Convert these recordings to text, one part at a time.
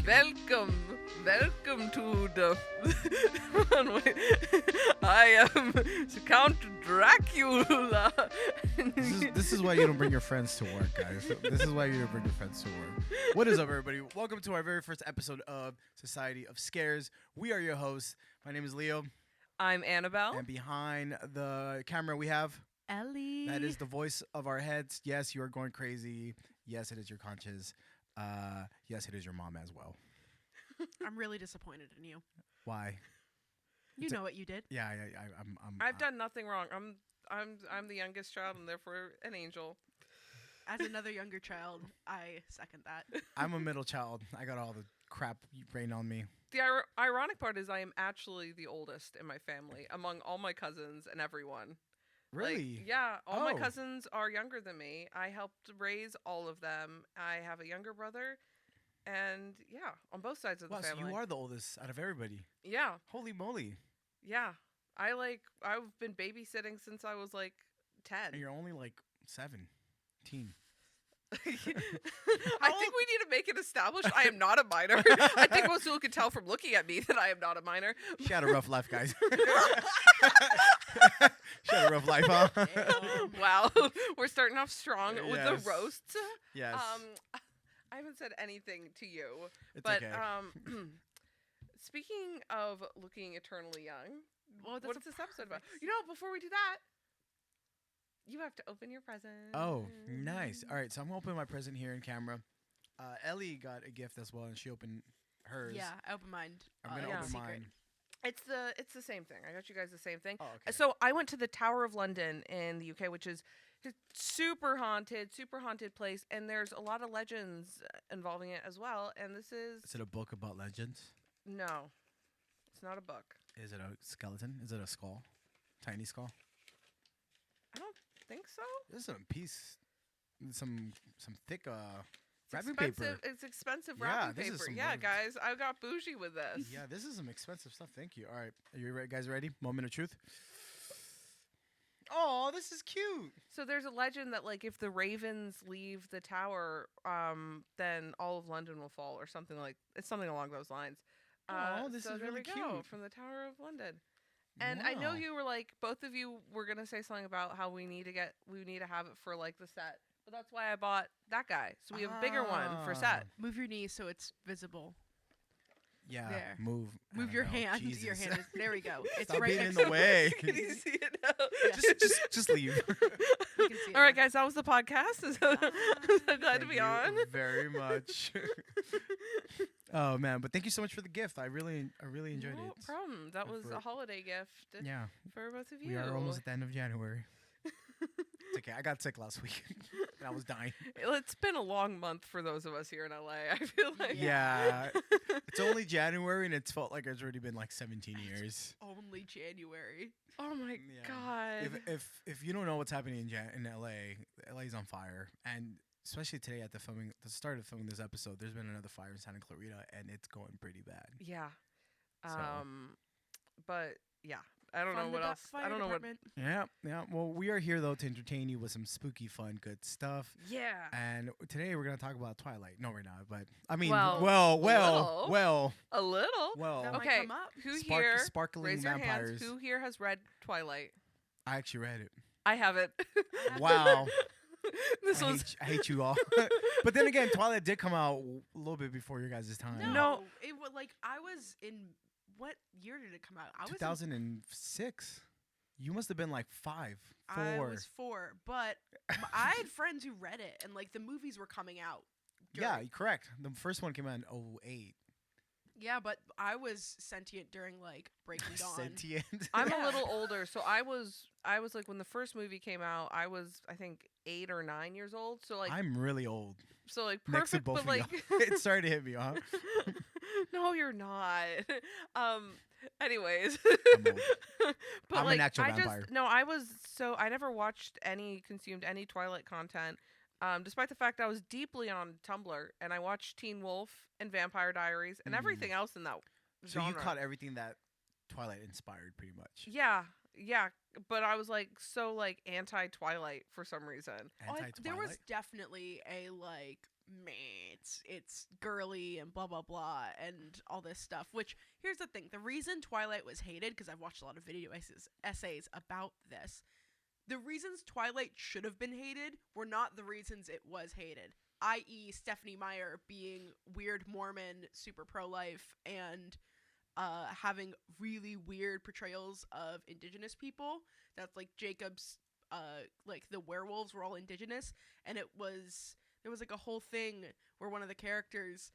Welcome to the. I am Count Dracula. This is why you don't bring your friends to work, guys. This is why you don't bring your friends to work. What is up, everybody? Welcome to our very first episode of Society of Scares. We are your hosts. My name is Leo. I'm Annabelle. And behind the camera, we have Ellie. That is the voice of our heads. Yes, you are going crazy. Yes, it is your conscience. Yes, it is your mom as well. I'm really disappointed in you. Why? You know what you did. Yeah, I've done nothing wrong. I'm the youngest child and therefore an angel. As another younger child, I second that. I'm a middle child. I got all the crap rain on me. The ironic part is I am actually the oldest in my family among all my cousins and everyone. Really? Like, yeah, all my cousins are younger than me. I helped raise all of them. I have a younger brother. And yeah, on both sides of the family. So you are the oldest out of everybody. Yeah. Holy moly. Yeah. I've been babysitting since I was like 10. And you're only like 17. I think we need to make it established I am not a minor. I think most people can tell from looking at me that I am not a minor. She had a rough life, guys. She had a rough life, huh? Wow. We're starting off strong with the roasts. Yes. I haven't said anything to you. It's but okay. Speaking of looking eternally young, what is this episode about? Before we do that, you have to open your present. Oh, nice. All right, so I'm going to open my present here in camera. Ellie got a gift as well, and she opened hers. Yeah, I opened mine. I'm going to open secret. mine. It's the same thing. I got you guys the same thing. Oh, okay. So I went to the Tower of London in the UK, which is a super haunted place, and there's a lot of legends involving it as well. And this is... Is it a book about legends? No, it's not a book. Is it a skeleton? Is it a skull? Tiny skull? I don't think so. This is a piece, some thick wrapping paper. It's expensive wrapping paper. Yeah, guys, I got bougie with this. Yeah, this is some expensive stuff. Thank you. All right, are you guys ready? Moment of truth. Oh, this is cute. So there's a legend that like if the ravens leave the tower, then all of London will fall, or something along those lines. Oh, this is there really we go, cute. From the Tower of London. And I know you were like, both of you were gonna say something about how we need to have it for like the set, but that's why I bought that guy. So we have a bigger one for set. Move your knee so it's visible. Yeah, there. Move your hand. Jesus. Your hand is there. We go. It's Stop right being next in the way. Can you see it now? Yeah. just leave. You can see it All right, now. guys, that was the podcast. I'm so glad to be on. Very much. Oh man, but thank you so much for the gift. I really enjoyed it. No problem. That was a holiday gift. Yeah, for both of you. we are almost at the end of January. It's okay. I got sick last week, and I was dying. It's been a long month for those of us here in LA. I feel like. Yeah, it's only January, and it's felt like it's already been like 17 years. Only January. Oh my god. If you don't know what's happening in LA, LA's on fire, and especially today at the start of filming this episode, there's been another fire in Santa Clarita, and it's going pretty bad. Yeah. So. But yeah, I don't know what else. I don't know what. Yeah. Well, we are here though to entertain you with some spooky, fun, good stuff. Yeah. And today we're gonna talk about Twilight. No, we're not. But I mean, well, a little. Well. That might Okay. come up. Who here? Sparkling Raise your vampires. hands. Who here has read Twilight? I actually read it. I haven't. Wow. I I hate you all. But then again, Twilight did come out a little bit before your guys' time. No. It was like I was in. What year did it come out? I was 2006. You must have been like 4. I was 4, but I had friends who read it, and like the movies were coming out. Yeah, correct. The first one came out in 2008. Yeah, but I was sentient during like Breaking Dawn. Sentient. I'm a little older, so I was like when the first movie came out, I was I think 8 or 9 years old. So like I'm really old. So like Next to perfect, both but of like y'all. It started to hit me, huh? No, you're not. Anyways, I'm old. but I'm like, an actual vampire. I never consumed any Twilight content. Despite the fact I was deeply on Tumblr and I watched Teen Wolf and Vampire Diaries and everything else in that So genre. you caught everything that Twilight inspired, pretty much. Yeah, but I was like so like anti-Twilight for some reason. Anti-Twilight. There was definitely a like meh, it's girly and blah blah blah and all this stuff. Which, here's the thing: the reason Twilight was hated, because I've watched a lot of video essays about this. The reasons Twilight should have been hated were not the reasons it was hated. I.e., Stephenie Meyer being weird Mormon, super pro-life, and having really weird portrayals of indigenous people. That's like Jacob's, like the werewolves were all indigenous, and there was like a whole thing where one of the characters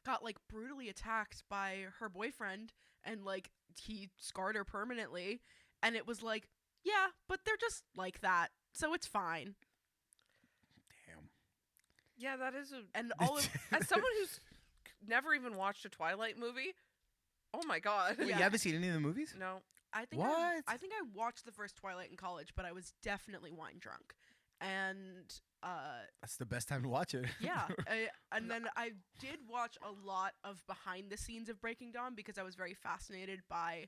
got like brutally attacked by her boyfriend, and like he scarred her permanently, and it was like, yeah, but they're just like that, so it's fine. Damn. Yeah, that is And all of as someone who's never even watched a Twilight movie, oh my god. Wait, you haven't seen any of the movies? No. I think What? I think I watched the first Twilight in college, but I was definitely wine drunk. And That's the best time to watch it. yeah, and then I did watch a lot of behind the scenes of Breaking Dawn because I was very fascinated by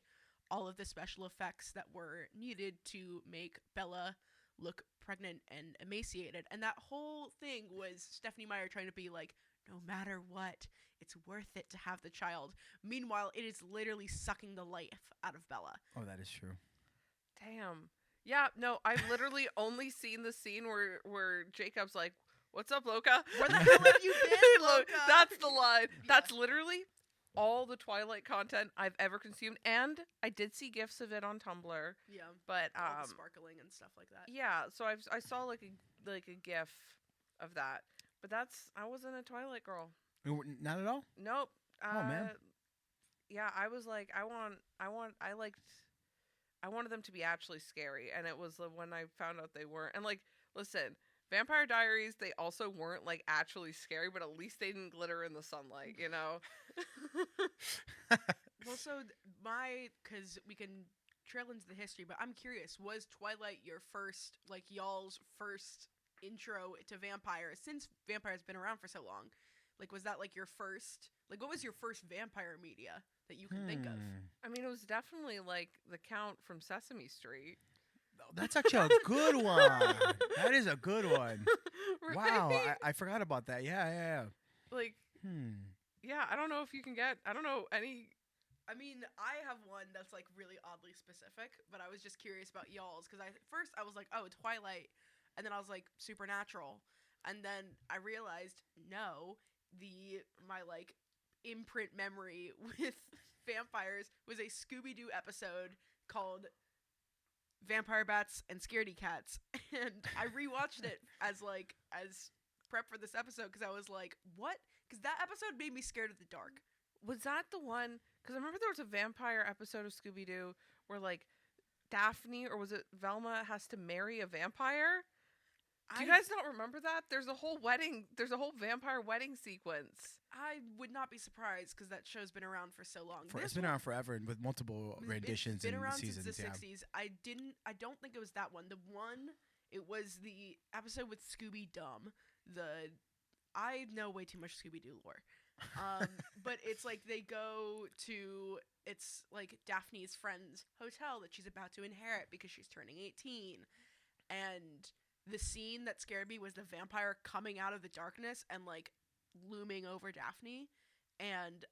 all of the special effects that were needed to make Bella look pregnant and emaciated. And that whole thing was Stephenie Meyer trying to be like, no matter what, it's worth it to have the child. Meanwhile, it is literally sucking the life out of Bella. Oh, that is true. Damn. Yeah, no, I've literally only seen the scene where Jacob's like, "What's up, Loca?" Where the hell have you been, Loca? That's the line. Yeah. That's literally all the Twilight content I've ever consumed, and I did see gifs of it on Tumblr. Yeah, But all the sparkling and stuff like that. yeah, so I saw like a gif of that, but I wasn't a Twilight girl. Not at all? Nope. Oh, man. Yeah, I was like, I wanted them to be actually scary, and it was when I found out they weren't. And like, listen, Vampire Diaries, they also weren't like actually scary, but at least they didn't glitter in the sunlight, you know? Well, so because we can trail into the history, but I'm curious, was Twilight your first, like y'all's first intro to vampires, since vampire's been around for so long? Like, was that like your first, like what was your first vampire media that you can think of? I mean, it was definitely like the Count from Sesame Street. That's actually a good one. That is a good one. Right? Wow, I forgot about that. Yeah. Like, yeah, I don't know if you can get, I don't know any. I mean, I have one that's like really oddly specific, but I was just curious about y'all's because first I was like, oh, Twilight, and then I was like Supernatural, and then I realized no, my like imprint memory with vampires was a Scooby-Doo episode called Vampire Bats and Scaredy Cats, and I rewatched it as prep for this episode because I was like, what? Because that episode made me scared of the dark. Was that the one? Because I remember there was a vampire episode of Scooby-Doo where like Daphne, or was it Velma, has to marry a vampire? Do you guys not remember that? There's a whole vampire wedding sequence. I would not be surprised because that show's been around for so long. It's been around forever and with multiple renditions and and seasons. seasons. It's been around since the 60s. I don't think it was that one. It was the episode with Scooby Dumb. I know way too much Scooby-Doo lore. But it's like they go to, it's like Daphne's friend's hotel that she's about to inherit because she's turning 18. And the scene that scared me was the vampire coming out of the darkness and like looming over Daphne and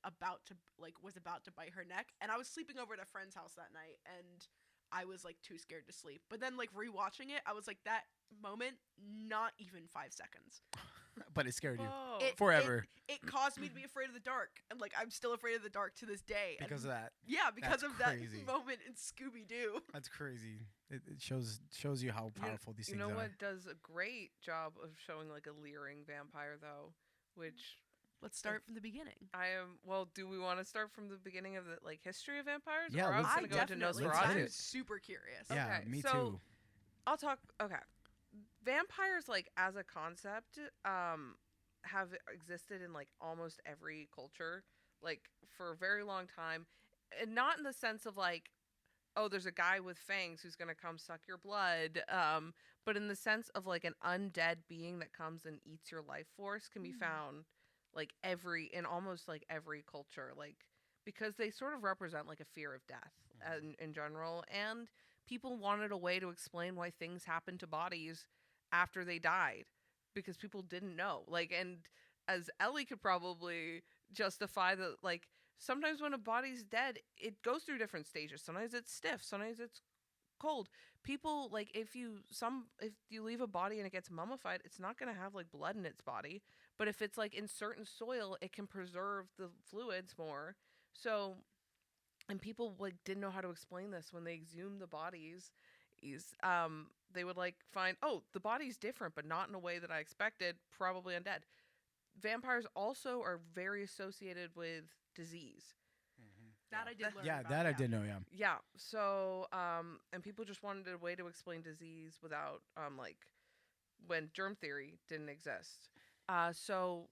was about to bite her neck. And I was sleeping over at a friend's house that night and I was like too scared to sleep. But then like rewatching it, I was like, that moment, not even 5 seconds. But it scared you Whoa. forever. It caused me to be afraid of the dark. And like, I'm still afraid of the dark to this day. Because of that. Yeah, because That's of crazy. that moment in Scooby-Doo. That's crazy. It shows you how powerful these things are. You know what does a great job of showing like a leering vampire though, which Let's start from the beginning. Do we want to start from the beginning of the like history of vampires? Yeah, or I was let's- gonna go into definitely. Nosferatu. I'm super curious. Yeah, Okay, me so- too. I'll talk. Okay, vampires like as a concept have existed in like almost every culture, like for a very long time, and not in the sense of like, oh, there's a guy with fangs who's gonna come suck your blood, but in the sense of like an undead being that comes and eats your life force can be found like in almost like every culture, like because they sort of represent like a fear of death in general, and people wanted a way to explain why things happened to bodies after they died, because people didn't know. Like, and as Ellie could probably justify that, like, sometimes when a body's dead, it goes through different stages. Sometimes it's stiff, sometimes it's cold. People, like, if you leave a body and it gets mummified, it's not going to have like blood in its body, but if it's like in certain soil, it can preserve the fluids more. So, and people like didn't know how to explain this when they exhumed the bodies. They would like find, oh, the body's different, but not in a way that I expected, probably undead. Vampires also are very associated with disease. That I did learn Yeah, about, that I did know. Yeah. Yeah. So, and people just wanted a way to explain disease without, like, when germ theory didn't exist. So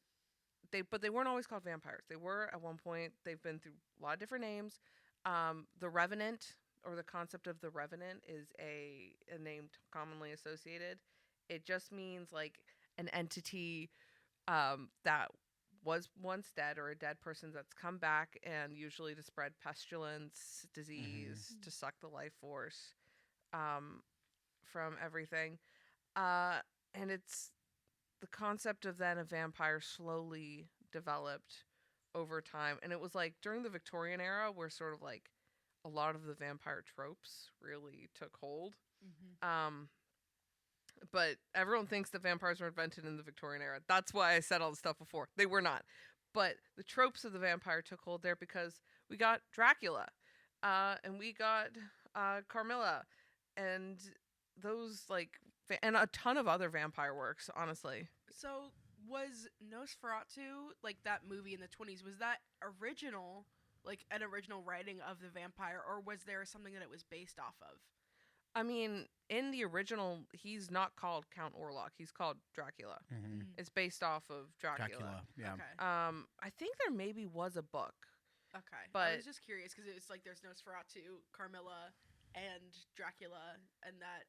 but they weren't always called vampires. They were at one point. They've been through a lot of different names. The Revenant, or the concept of the Revenant, is a name commonly associated. It just means like an entity that was once dead, or a dead person that's come back, and usually to spread pestilence, disease, to suck the life force from everything. And it's the concept of then a vampire slowly developed over time. And it was like during the Victorian era where sort of like a lot of the vampire tropes really took hold. But everyone thinks that vampires were invented in the Victorian era. That's why I said all the stuff before. They were not. But the tropes of the vampire took hold there because we got Dracula, and we got Carmilla, and those like and a ton of other vampire works, honestly. So was Nosferatu, like that movie in the 20s, was that original, like an original writing of the vampire, or was there something that it was based off of? I mean, in the original, he's not called Count Orlok. He's called Dracula. It's based off of Dracula. Yeah. Okay. I think there maybe was a book. Okay. But I was just curious because it's like there's Nosferatu, Carmilla, and Dracula, and that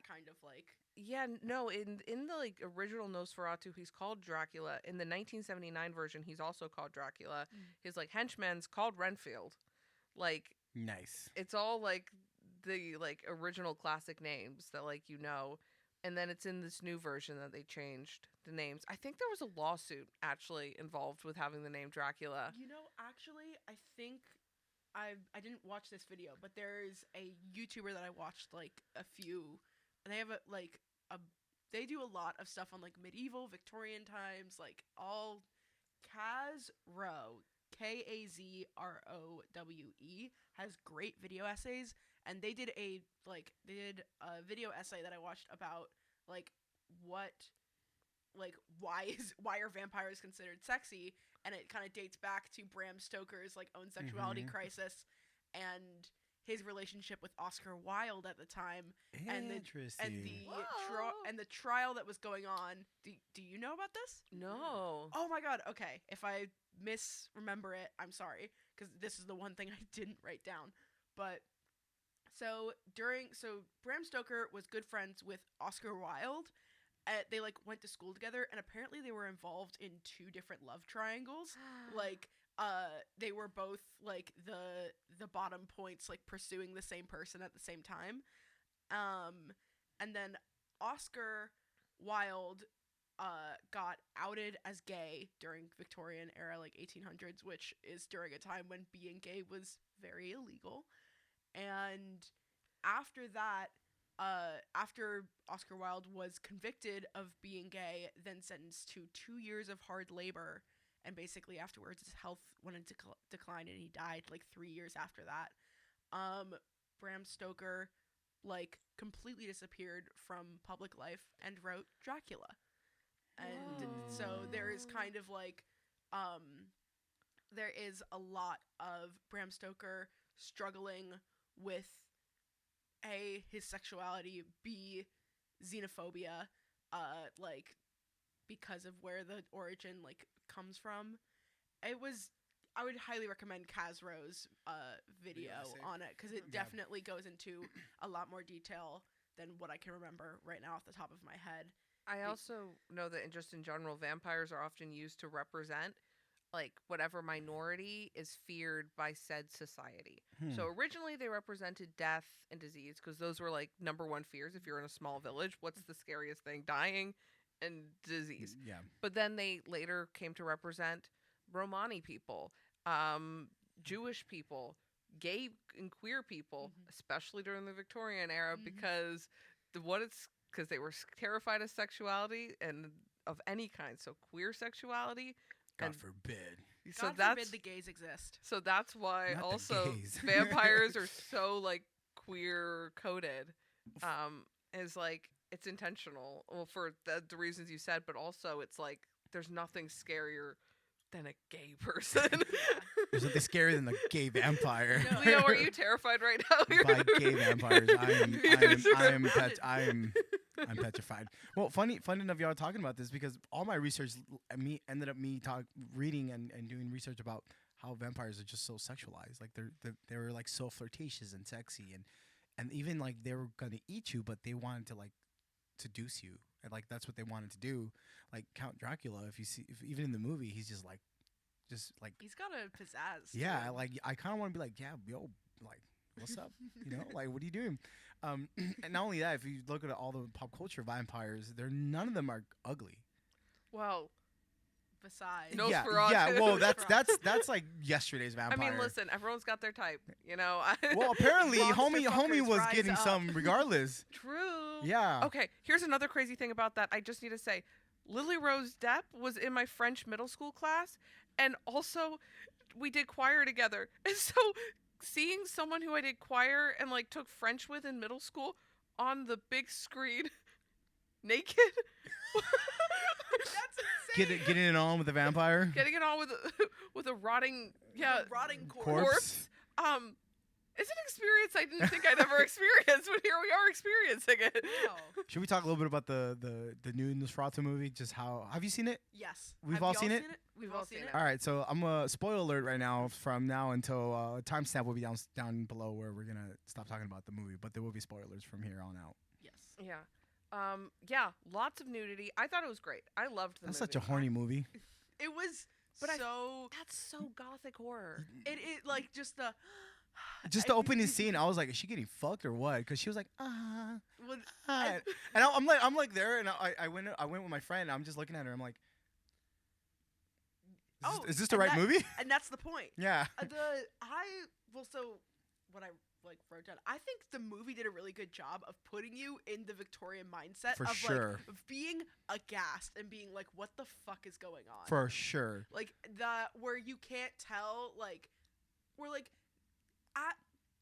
kind of like. Yeah, no, in the like original Nosferatu, he's called Dracula. In the 1979 version, he's also called Dracula. His like henchman's called Renfield. Like, nice. It's all like the like original classic names that like and then it's in this new version that they changed the names. I think there was a lawsuit actually involved with having the name Dracula. Actually, I think I didn't watch this video, but there's a YouTuber that I watched like a few, and they have they do a lot of stuff on like medieval Victorian times, like all Kazrowe, Kazrowe, has great video essays. And they did a video essay that I watched about like why are vampires considered sexy, and it kind of dates back to Bram Stoker's like own sexuality crisis and his relationship with Oscar Wilde at the time, and the trial that was going on. Do you know about this? No. Oh my god. Okay, if I misremember it, I'm sorry, because this is the one thing I didn't write down, but. So Bram Stoker was good friends with Oscar Wilde. They like went to school together, and apparently they were involved in 2 different love triangles. Like they were both like the bottom points, like pursuing the same person at the same time. And then Oscar Wilde got outed as gay during Victorian era, like 1800s, which is during a time when being gay was very illegal. And after that, after Oscar Wilde was convicted of being gay, then sentenced to 2 years of hard labor, and basically afterwards his health went into decline and he died like 3 years after that. Bram Stoker like completely disappeared from public life and wrote Dracula. And so there is kind of like there is a lot of Bram Stoker struggling with his sexuality, B, xenophobia, like because of where the origin like comes from. I would highly recommend Kazrowe's video on it, because it definitely goes into a lot more detail than what I can remember right now off the top of my head. I also know that just in general, vampires are often used to represent like whatever minority is feared by said society. So originally they represented death and disease, because those were like number one fears. If you're in a small village, what's the scariest thing? Dying and disease. Yeah. But then they later came to represent Romani people, Jewish people, gay and queer people, especially during the Victorian era, because because they were terrified of sexuality and of any kind. So queer sexuality. God And forbid. so God that's forbid the gays exist. so that's why Not the also gays. vampires are so like queer coded. Is like it's intentional. Well, for the reasons you said, but also it's like there's nothing scarier than a gay person. There's nothing scarier than the gay vampire. No. Leo, are you terrified right now? By gay vampires? I'm petrified. Well, funny enough, y'all talking about this because all my research ended up reading and doing research about how vampires are just so sexualized. Like they were like so flirtatious and sexy and even like they were gonna eat you, but they wanted to like seduce you, and like that's what they wanted to do. Like Count Dracula, if even in the movie, he's just like He's got a pizzazz. to yeah, him. like I kind of want to be like, yeah, yo, like what's up, like what are you doing? And not only that, if you look at all the pop culture vampires, none of them are ugly. Well, Besides, Nosferatu. Yeah. Well, that's like yesterday's vampire. I mean, listen, everyone's got their type, Well, apparently, Monster homie fuckers was rise getting up. some regardless. True. Yeah. Okay, here's another crazy thing about that. I just need to say, Lily Rose Depp was in my French middle school class, and also we did choir together. And so seeing someone who I did choir and like took French with in middle school on the big screen naked. that's insane. Getting it on with the vampire. Getting it on with a rotting The rotting Corpse. corpse. It's an experience I didn't think I'd ever experience, but here we are experiencing it. Wow. Should we talk a little bit about the new Nosferatu movie? Just how have you seen it? Yes. We've Have all y'all seen it? We've all seen it. All right, so I'm a spoiler alert right now. From now until timestamp will be down below where we're gonna stop talking about the movie, but there will be spoilers from here on out. Yes. Yeah. Yeah, lots of nudity. I thought it was great. I loved the That's movie. such a horny movie. It was But so. That's so gothic horror. It like just the. Just the opening scene, I was like, is she getting fucked or what? Because she was like, Well, and I'm like there, and I went with my friend. And I'm just looking at her. I'm like, is this the and right movie? And that's the point. Yeah. What I like wrote down. I think the movie did a really good job of putting you in the Victorian mindset For of sure. like of being aghast and being like, what the fuck is going on? For sure. Like where you can't tell, like we're like at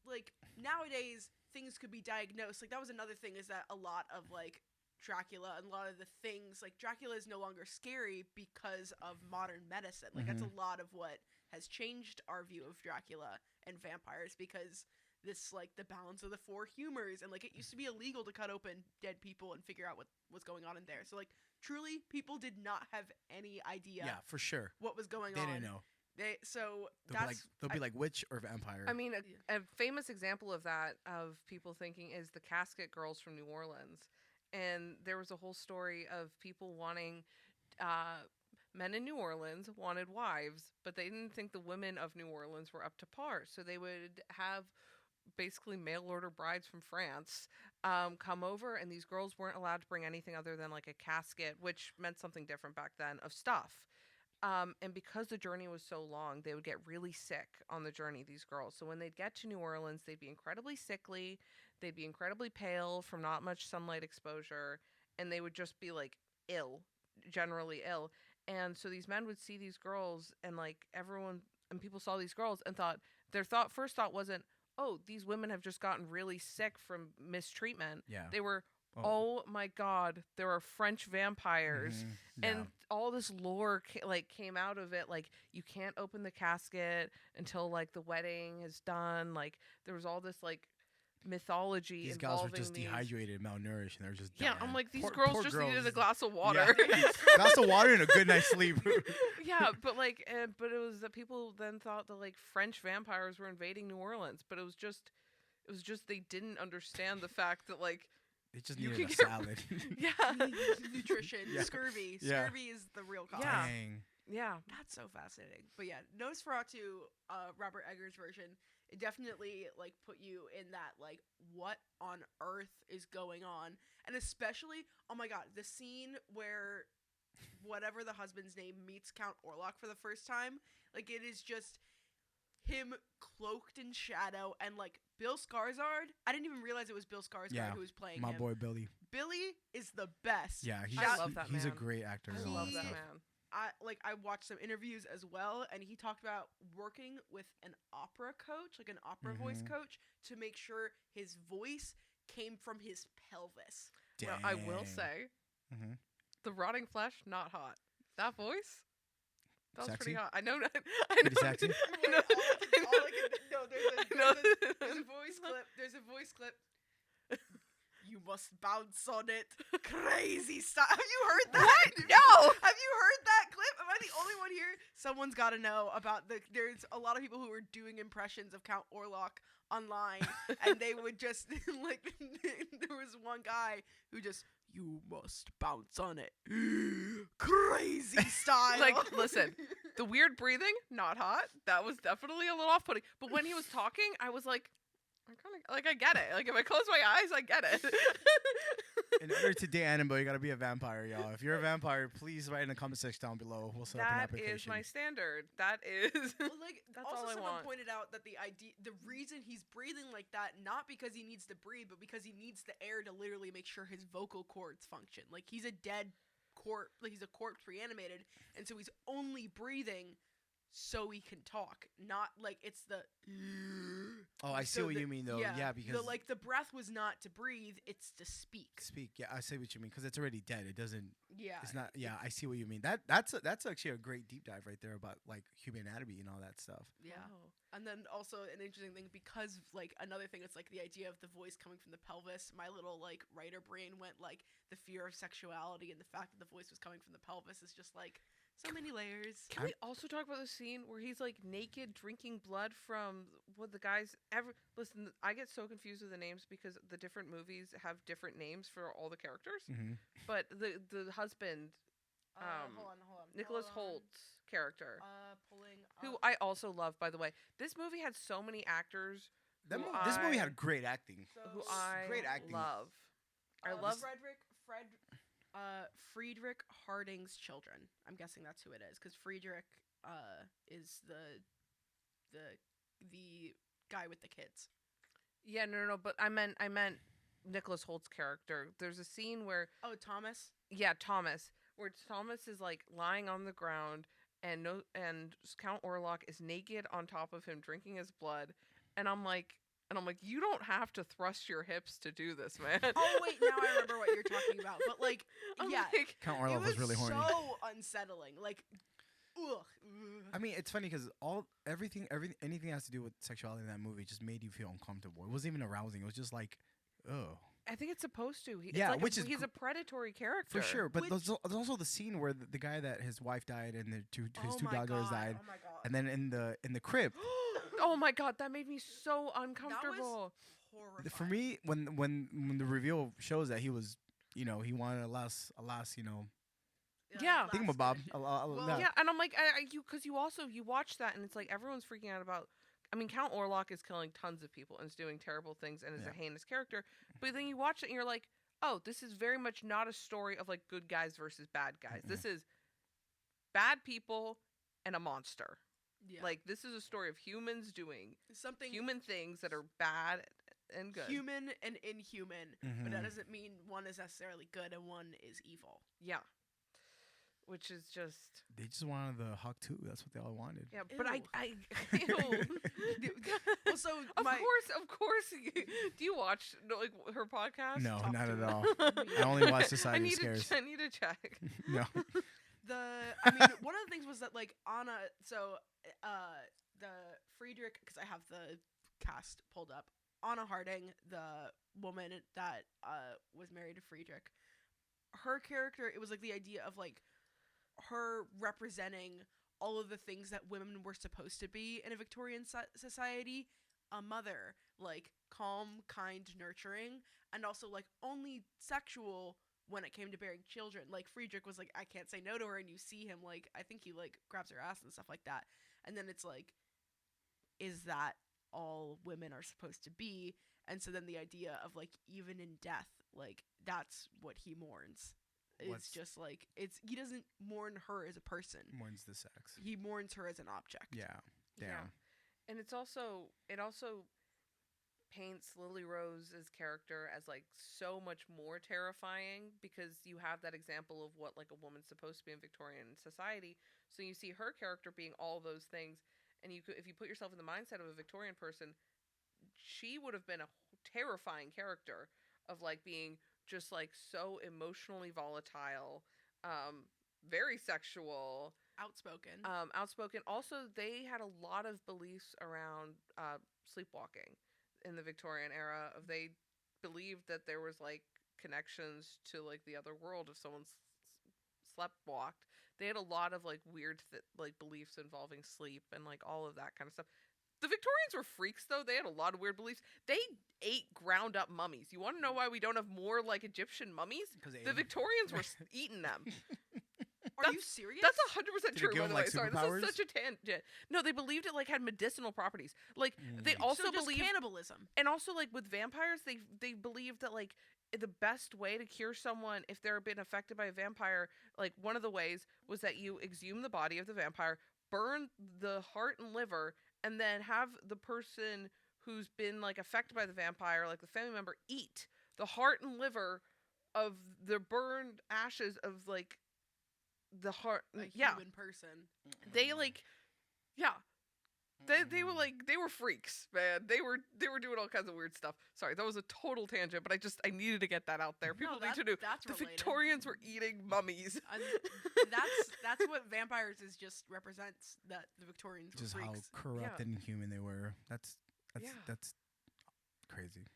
like nowadays things could be diagnosed. Like that was another thing, is that a lot of like Dracula and a lot of the things, like Dracula is no longer scary because of modern medicine. Like that's a lot of what has changed our view of Dracula and vampires, because this like the balance of the four humors, and like it used to be illegal to cut open dead people and figure out what was going on in there. So like truly people did not have any idea Yeah, for sure. what was going They on. didn't know. They'll be like witch or vampire. I mean, a famous example of that, of people thinking, is the Casket Girls from New Orleans. And there was a whole story of people wanting, men in New Orleans wanted wives, but they didn't think the women of New Orleans were up to par. So they would have basically mail order brides from France come over, and these girls weren't allowed to bring anything other than like a casket, which meant something different back then, of stuff. And because the journey was so long, they would get really sick on the journey, these girls. So when they'd get to New Orleans, they'd be incredibly sickly, they'd be incredibly pale from not much sunlight exposure, and they would just be like ill, generally ill. And so these men would see these girls, and like everyone and people saw these girls and thought, their first thought wasn't, oh, these women have just gotten really sick from mistreatment. Yeah. They were, oh my God, there are French vampires. Yeah. And all this lore came out of it. Like, you can't open the casket until like the wedding is done. Like, there was all this like mythology. These gals were involving just dehydrated, malnourished, and they were just dying. I'm like, these Poor girls just needed a girls. glass of water. Yeah. Glass of water and a good night's sleep. Yeah, but like, but it was that people then thought that like French vampires were invading New Orleans, but it was just they didn't understand the fact that like They just you needed can a get- salad. yeah, Nutrition, Yeah. scurvy. Yeah. Scurvy is the real cause. Yeah. Dang. yeah. That's so fascinating. But yeah, Nosferatu, Robert Eggers' version, it definitely like put you in that like what on earth is going on, and especially oh my god, the scene where whatever the husband's name meets Count Orlok for the first time, like it is just him cloaked in shadow, and like Bill Skarsgård. I didn't even realize it was Bill Skarsgård who was playing my him. boy Billy. Billy is the best. Yeah, I love that he's a man. great actor. I and all love that that stuff. man. I watched some interviews as well, and he talked about working with an opera coach, like an opera voice coach, to make sure his voice came from his pelvis. Well, I will say, the rotting flesh, not hot. That voice, that was Sexy? pretty hot. I know. Pretty sexy? There's a voice clip. There's a voice clip. You must bounce on it. Crazy style. Have you heard that? What? No. Have you heard that clip? Am I the only one here? Someone's got to know about there's a lot of people who were doing impressions of Count Orlok online, and they would just, like, there was one guy who just, you must bounce on it. Crazy style. Like, listen, the weird breathing, not hot. That was definitely a little off-putting. But when he was talking, I was like, I kind of like I get it. Like if I close my eyes, I get it. In order to date Annabelle, you gotta be a vampire, y'all. If you're a vampire, please write in the comment section down below. We'll set up an That application. is my standard. That is. Well, like, That's also all I someone want. pointed out that the reason he's breathing like that, not because he needs to breathe, but because he needs the air to literally make sure his vocal cords function. Like he's a dead corpse, like he's a corpse reanimated, and so he's only breathing so he can talk, not like it's the. Oh, I see what you mean though. Yeah, because the breath was not to breathe; it's to speak. Yeah, I see what you mean because it's already dead. It doesn't. Yeah, It's not. Yeah, I see what you mean. That's actually a great deep dive right there about like human anatomy and all that stuff. Yeah. Wow. And then also an interesting thing, because like another thing, it's like the idea of the voice coming from the pelvis. My little like writer brain went like the fear of sexuality, and the fact that the voice was coming from the pelvis is just like so many layers. Can we also talk about the scene where he's like naked drinking blood from what the guys ever listen, I get so confused with the names because the different movies have different names for all the characters. Mm-hmm. But the husband, Hold on. Nicholas Hold on. Holt's character, Pulling who up. I also love, by the way. This movie had so many actors This who movie I- had great acting. who So, I Great acting. love. I love Friedrich Harding's children. I'm guessing that's who it is, because Friedrich is the guy with the kids. Yeah, no, but I meant Nicholas Holt's character. There's a scene where Oh, Thomas. Thomas, where Thomas is like lying on the ground and Count Orlok is naked on top of him drinking his blood, and I'm like, you don't have to thrust your hips to do this, man. Oh wait, now I remember what you're talking about. But like, I'm yeah, like, Count it Orlok was was really horny. so unsettling. Like, ugh. I mean, it's funny because anything that has to do with sexuality in that movie just made you feel uncomfortable. It wasn't even arousing. It was just like, oh. I think it's supposed to. It's Yeah, like which is he's a predatory character For sure, but Which- there's also the scene where the guy that his wife died and his two Oh my daughters God, died, Oh my god. and then in the crib. Oh my god, that made me so uncomfortable. Horrifying. For me, when the reveal shows that he was, he wanted a last, Yeah. thingamabob. Well, Yeah, and I'm like, because you watch that and it's like everyone's freaking out about. I mean, Count Orlok is killing tons of people and is doing terrible things and is Yeah. a heinous character. But then you watch it and you're like, oh, this is very much not a story of like good guys versus bad guys. Mm-mm. This is bad people and a monster. Yeah. Like this is a story of humans doing something human things that are bad and good. human and inhuman, but Mhm. that doesn't mean one is necessarily good and one is evil. Yeah. Which is just They just wanted the Hawk too. That's what they all wanted. yeah, but Ew. ew. Well, so Of my, course. Do you watch like her podcast? No, Talk not to at me. all. I only watch Society I of need Scares. I need to check. No. I mean, one of the things was that like Anna, so the Friedrich, because I have the cast pulled up. Anna Harding, the woman that was married to Friedrich, her character, it was like the idea of like her representing all of the things that women were supposed to be in a Victorian society. A mother, like calm, kind, nurturing, and also like only sexual when it came to bearing children. Like Friedrich was like, I can't say no to her, and you see him like, I think he like grabs her ass and stuff like that. And then it's like, is that all women are supposed to be. And so then the idea of like even in death, like that's what he mourns. It's just like he doesn't mourn her as a person. Mourns the sex. He mourns her as an object. Yeah. Damn. Yeah. And it also paints Lily Rose's character as like so much more terrifying because you have that example of what like a woman's supposed to be in Victorian society. So you see her character being all those things, and if you put yourself in the mindset of a Victorian person, she would have been a terrifying character of like being just like so emotionally volatile, very sexual, Outspoken. outspoken. Also, they had a lot of beliefs around sleepwalking in the Victorian era. They believed that there was like connections to like the other world if someone sleptwalked. They had a lot of like weird like beliefs involving sleep and like all of that kind of stuff. The Victorians were freaks though. They had a lot of weird beliefs. They ate ground up mummies. You want to know why we don't have more like Egyptian mummies? The Victorians were eating them. Are you serious? That's 100% true. By the way, like, sorry, this is such a tangent. No, they believed it like had medicinal properties. Like they also believed cannibalism, and also like with vampires, they believed that like the best way to cure someone if they're been affected by a vampire, like one of the ways was that you exhume the body of the vampire, burn the heart and liver, and then have the person who's been like affected by the vampire, like the family member, eat the heart and liver of the burned ashes of like the heart, human person. They like, they were like they were freaks, man. They were doing all kinds of weird stuff. Sorry, that was a total tangent, but I needed to get that out there. People need to know that's the related. Victorians were eating mummies. That's what vampires represents. That the Victorians were just freaks. how corrupt and inhuman they were. That's crazy.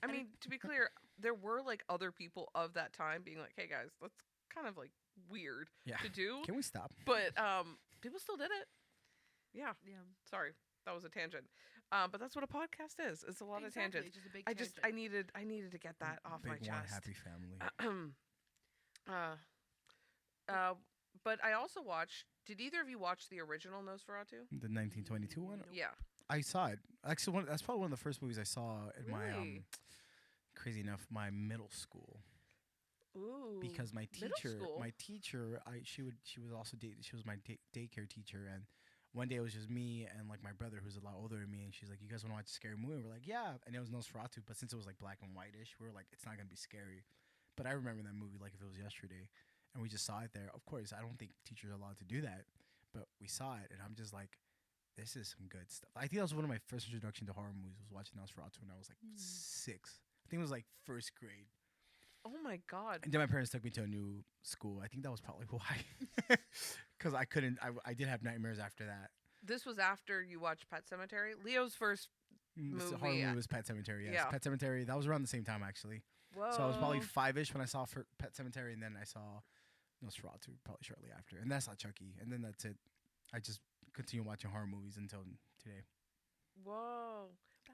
I mean, to be clear, there were like other people of that time being like, "Hey guys, that's kind of like weird to do." Can we stop? But people still did it. Yeah. Yeah. Sorry, that was a tangent. But that's what a podcast is. It's a lot of tangents. Just a big I needed to get that off my Big chest. one happy family. But I also watched. Did either of you watch the original Nosferatu? The 1922 one. Nope. Yeah. I saw it. Actually, that's probably one of the first movies I saw in my Really? crazy enough, my middle school. Ooh. Because my middle teacher, school? she was also she was my daycare teacher, and one day it was just me and like my brother who's a lot older than me, and she's like, "You guys want to watch a scary movie?" And we're like, "Yeah," and it was Nosferatu, but since it was like black and whitish, we were like, "It's not gonna be scary." But I remember that movie like if it was yesterday, and we just saw it there. Of course, I don't think teachers are allowed to do that, but we saw it, and I'm just like, this is some good stuff. I think that was one of my first introduction to horror movies. Was watching Nosferatu when I was like 6. I think it was like first grade. Oh my god. And then my parents took me to a new school. I think that was probably why. Because I did have nightmares after that. This was after you watched Pet Cemetery. Leo's first The horror movie was Pet Cemetery, yes. Yeah. Pet Cemetery, that was around the same time, actually. Whoa. So I was probably 5-ish when I saw Pet Cemetery, and then I saw Nosferatu probably shortly after. And that's not Chucky. And then that's it. I just continue watching horror movies until today. Whoa.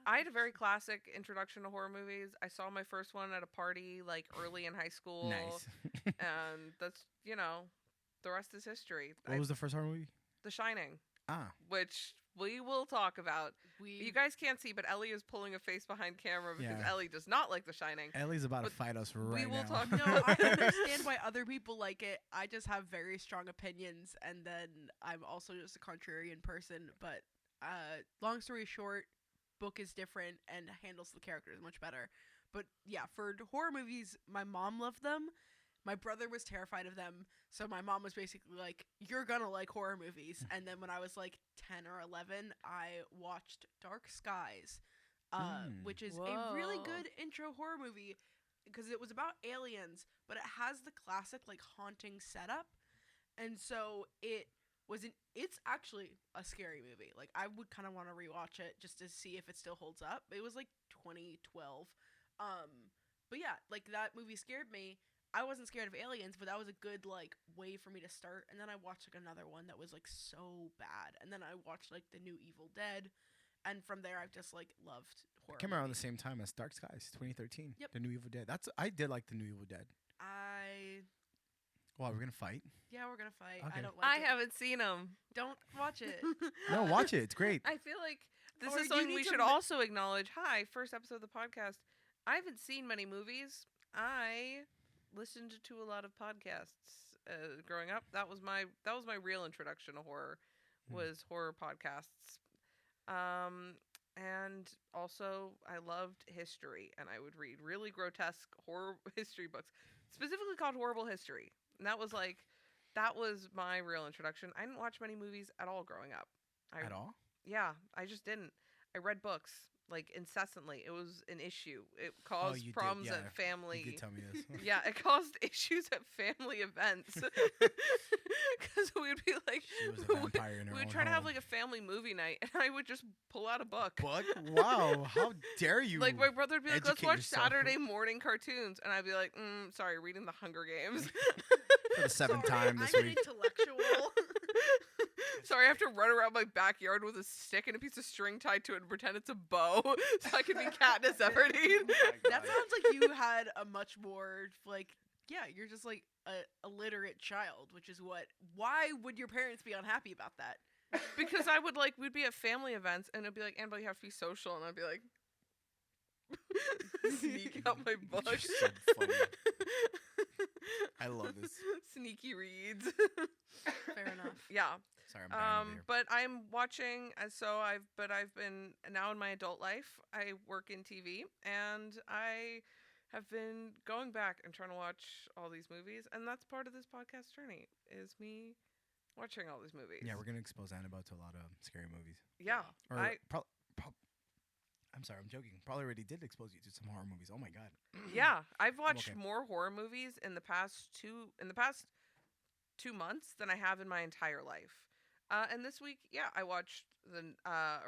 I had a very classic introduction to horror movies. I saw my first one at a party like early in high school. Nice. And that's, the rest is history. What was the first horror movie? The Shining, Ah. which we will talk about. You guys can't see, but Ellie is pulling a face behind camera because Yeah. Ellie does not like The Shining. Ellie's about to But fight us right now. we will talk. No, I understand why other people like it. I just have very strong opinions, and then I'm also just a contrarian person. But long story short, book is different and handles the characters much better. But yeah, for horror movies, my mom loved them. My brother was terrified of them, so my mom was basically like, "You're gonna like horror movies." And then when I was like 10 or 11, I watched Dark Skies, which is a really Whoa. good intro horror movie because it was about aliens, but it has the classic like haunting setup, and so it's actually a scary movie. Like I would kind of want to rewatch it just to see if it still holds up. It was like 2012, but yeah, like that movie scared me. I wasn't scared of aliens, but that was a good like way for me to start. And then I watched like another one that was like so bad, and then I watched like the new Evil Dead, and from there I've just like loved horror. Came around the movies. same time as Dark Skies, 2013. Yep. The new Evil Dead. I did like the new Evil Dead. Wow, we're gonna fight? Yeah, we're gonna fight. Okay. I don't like I it. haven't seen them. Don't watch it. No, watch it. It's great. I feel like This Or is you something need we to should ma- also acknowledge. Hi, first episode of the podcast. I haven't seen many movies. I listened to a lot of podcasts growing up. That was my real introduction to horror, was horror podcasts. And also I loved history, and I would read really grotesque horror history books, specifically called Horrible History. And that was my real introduction. I didn't watch many movies at all growing up. At all? Yeah, I just didn't. I read books like incessantly. It was an issue. It caused you problems did. Yeah, at family. You did tell me this. Yeah, it caused issues at family events. Because we'd be like, She was a vampire in her we'd own try to have home. like a family movie night, and I would just pull out a book. Book? Wow, how dare you? Like my brother would be like, "Let's educate watch yourself. Saturday morning cartoons," and I'd be like, "Sorry, reading The Hunger Games." For the seventh time this I'm week. an intellectual. Sorry, I have to run around my backyard with a stick and a piece of string tied to it and pretend it's a bow so I can be Katniss Everdeen. That sounds like you had a much more like, yeah, you're just like a illiterate child, which is why would your parents be unhappy about that? Because we'd be at family events and it'd be like, Annabelle, you have to be social, and I'd be like, sneak out my book. You're so funny. I love this. Sneaky reads. Fair enough. Yeah. Sorry, I'm dying over here. But I'm watching, I've been, now in my adult life, I work in TV, and I have been going back and trying to watch all these movies, and that's part of this podcast journey, is me watching all these movies. Yeah, we're gonna expose Annabelle to a lot of scary movies. Yeah. Or I I'm sorry, I'm joking. Probably already did expose you to some horror movies. Oh my god. yeah, I've watched okay. more horror movies in the past 2 months than I have in my entire life. And this week, yeah, I watched the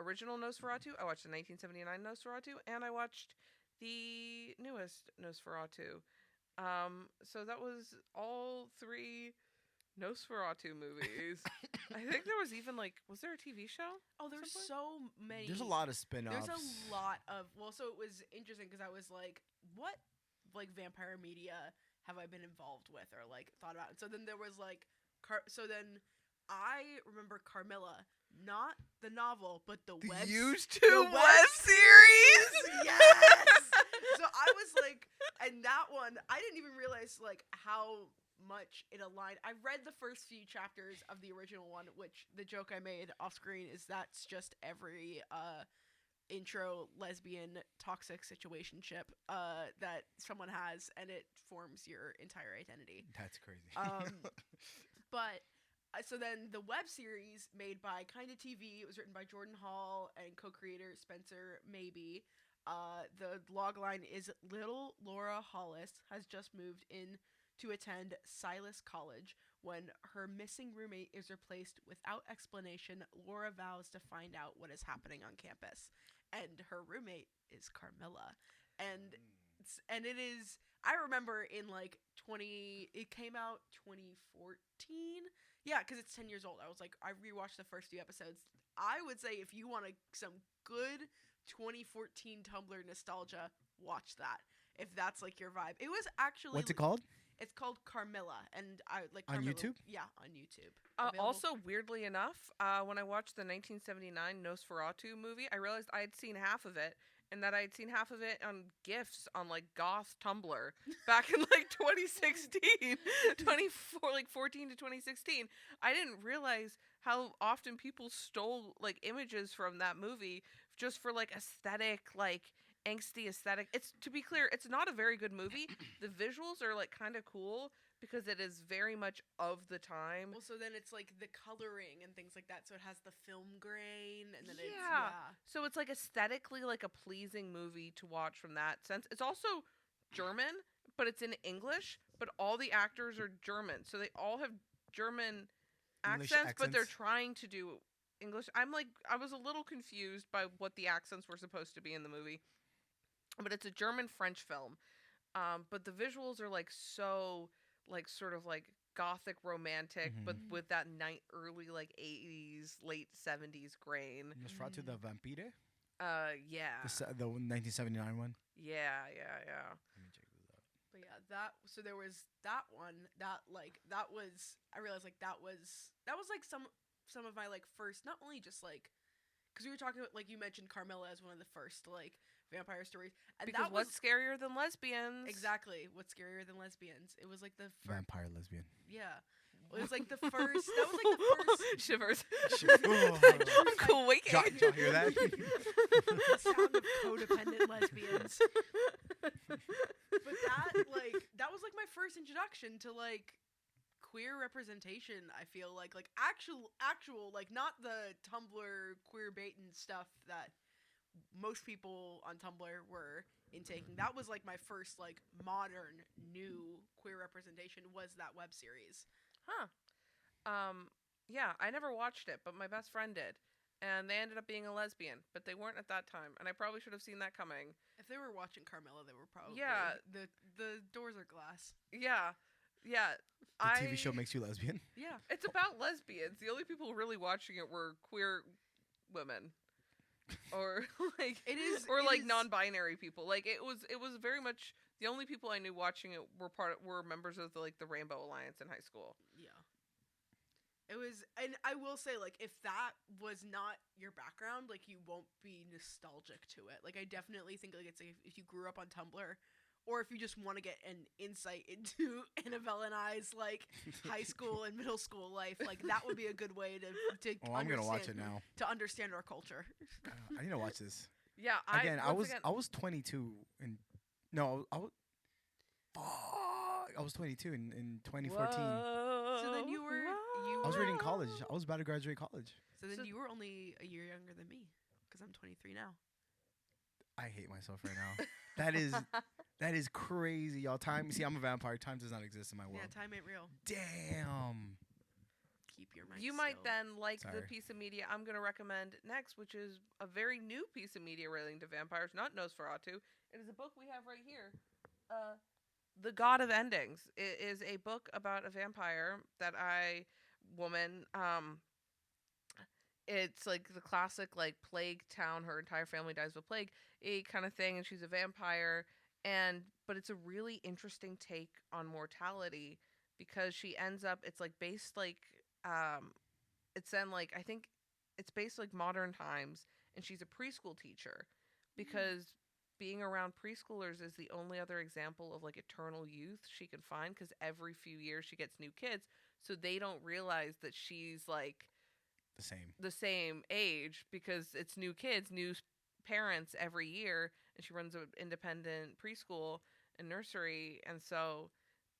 original Nosferatu, I watched the 1979 Nosferatu, and I watched the newest Nosferatu. So that was all 3 Nosferatu movies. I think there was even was there a TV show? Oh, there's Something? so many. There's a lot of spin-offs. There's a lot of so it was interesting because I was like, what vampire media have I been involved with or thought about? And so then there was so then I remember Carmilla, not the novel, but the web web series. Yes. So I was like, and that one, I didn't even realize how much it aligned. I read the first few chapters of the original one, which the joke I made off screen is that's just every intro lesbian toxic situationship that someone has, and it forms your entire identity. That's crazy. But so then the web series made by Kinda TV, it was written by Jordan Hall and co-creator Spencer Maybe. The logline is little Laura Hollis has just moved in to attend Silas College. When her missing roommate is replaced without explanation, Laura vows to find out what is happening on campus. And her roommate is Carmilla. And it is, I remember in it came out 2014. Yeah, because it's 10 years old. I was like, I rewatched the first few episodes. I would say if you want some good 2014 Tumblr nostalgia, watch that. If that's your vibe. It was actually... What's it called? It's called Carmilla, and I like on Carmilla, YouTube. Yeah, on YouTube. Also, weirdly enough, when I watched the 1979 Nosferatu movie, I realized I had seen half of it, and that I had seen half of it on GIFs on goth Tumblr back in 2016, 14 to 2016. I didn't realize how often people stole images from that movie just for aesthetic angsty aesthetic. It's, to be clear, it's not a very good movie. The visuals are kind of cool because it is very much of the time. Well, so then it's the coloring and things like that. So it has the film grain, and then So it's aesthetically a pleasing movie to watch from that sense. It's also German, but it's in English. But all the actors are German, so they all have German accents, but they're trying to do English. I was a little confused by what the accents were supposed to be in the movie. But it's a German-French film. But the visuals are so sort of gothic romantic, but with that early 80s, late 70s grain. Nosferatu the Vampire? Yeah. The 1979 one? Yeah. Let me check this out. But yeah, so there was that one that was, I realized that was some of my first, not only just because we were talking like you mentioned Carmilla as one of the first like vampire stories, and Because that was what's scarier than lesbians? exactly what's scarier than lesbians. It was like the Vampire lesbian. yeah. It was like the first. That was like the first. Shivers. Oh. I'm quaking. Did y'all hear that? The sound of codependent lesbians. But that was like my first introduction to like queer representation. I feel like actual like not the Tumblr queer baiting stuff that most people on Tumblr were intaking. That was like my first like modern new queer representation was that web series. Huh. Yeah, I never watched it, but my best friend did. And they ended up being a lesbian, but they weren't at that time. And I probably should have seen that coming. If they were watching Carmilla, they were probably the doors are glass. Yeah. Yeah. The TV show makes you lesbian. Yeah. It's about lesbians. The only people really watching it were queer women. Or like It is non-binary people. Like it was very much the only people I knew watching it were members of the Rainbow Alliance in high school. Yeah. It was, and I will say, like, if that was not your background, like, you won't be nostalgic to it. Like, I definitely think, like, it's like if you grew up on Tumblr, or if you just want to get an insight into Annabelle and I's, like, high school and middle school life, like, that would be a good way to Oh, I'm gonna watch it now. To understand our culture. I need to watch this. Yeah, I was 22 and no, I was 22 in 2014. Whoa. So then you were I was already in college. I was about to graduate college. So then you were only a year younger than me, because I'm 23 now. I hate myself right now. That is crazy, y'all. Time. See, I'm a vampire. Time does not exist in my world. Yeah, time ain't real. Damn. Keep your mind You might still. then like the Sorry. piece of media I'm going to recommend next, which is a very new piece of media relating to vampires, not Nosferatu. It is a book we have right here. The God of Endings. It is a book about a vampire woman. It's like the classic like plague town. Her entire family dies of a plague, kind of thing, and she's a vampire. But it's a really interesting take on mortality because she ends up. It's like based like it's then like I think it's based like modern times, and she's a preschool teacher because being around preschoolers is the only other example of like eternal youth she can find because every few years she gets new kids, so they don't realize that she's like the same age because it's new kids, new parents every year, and she runs an independent preschool and nursery, and so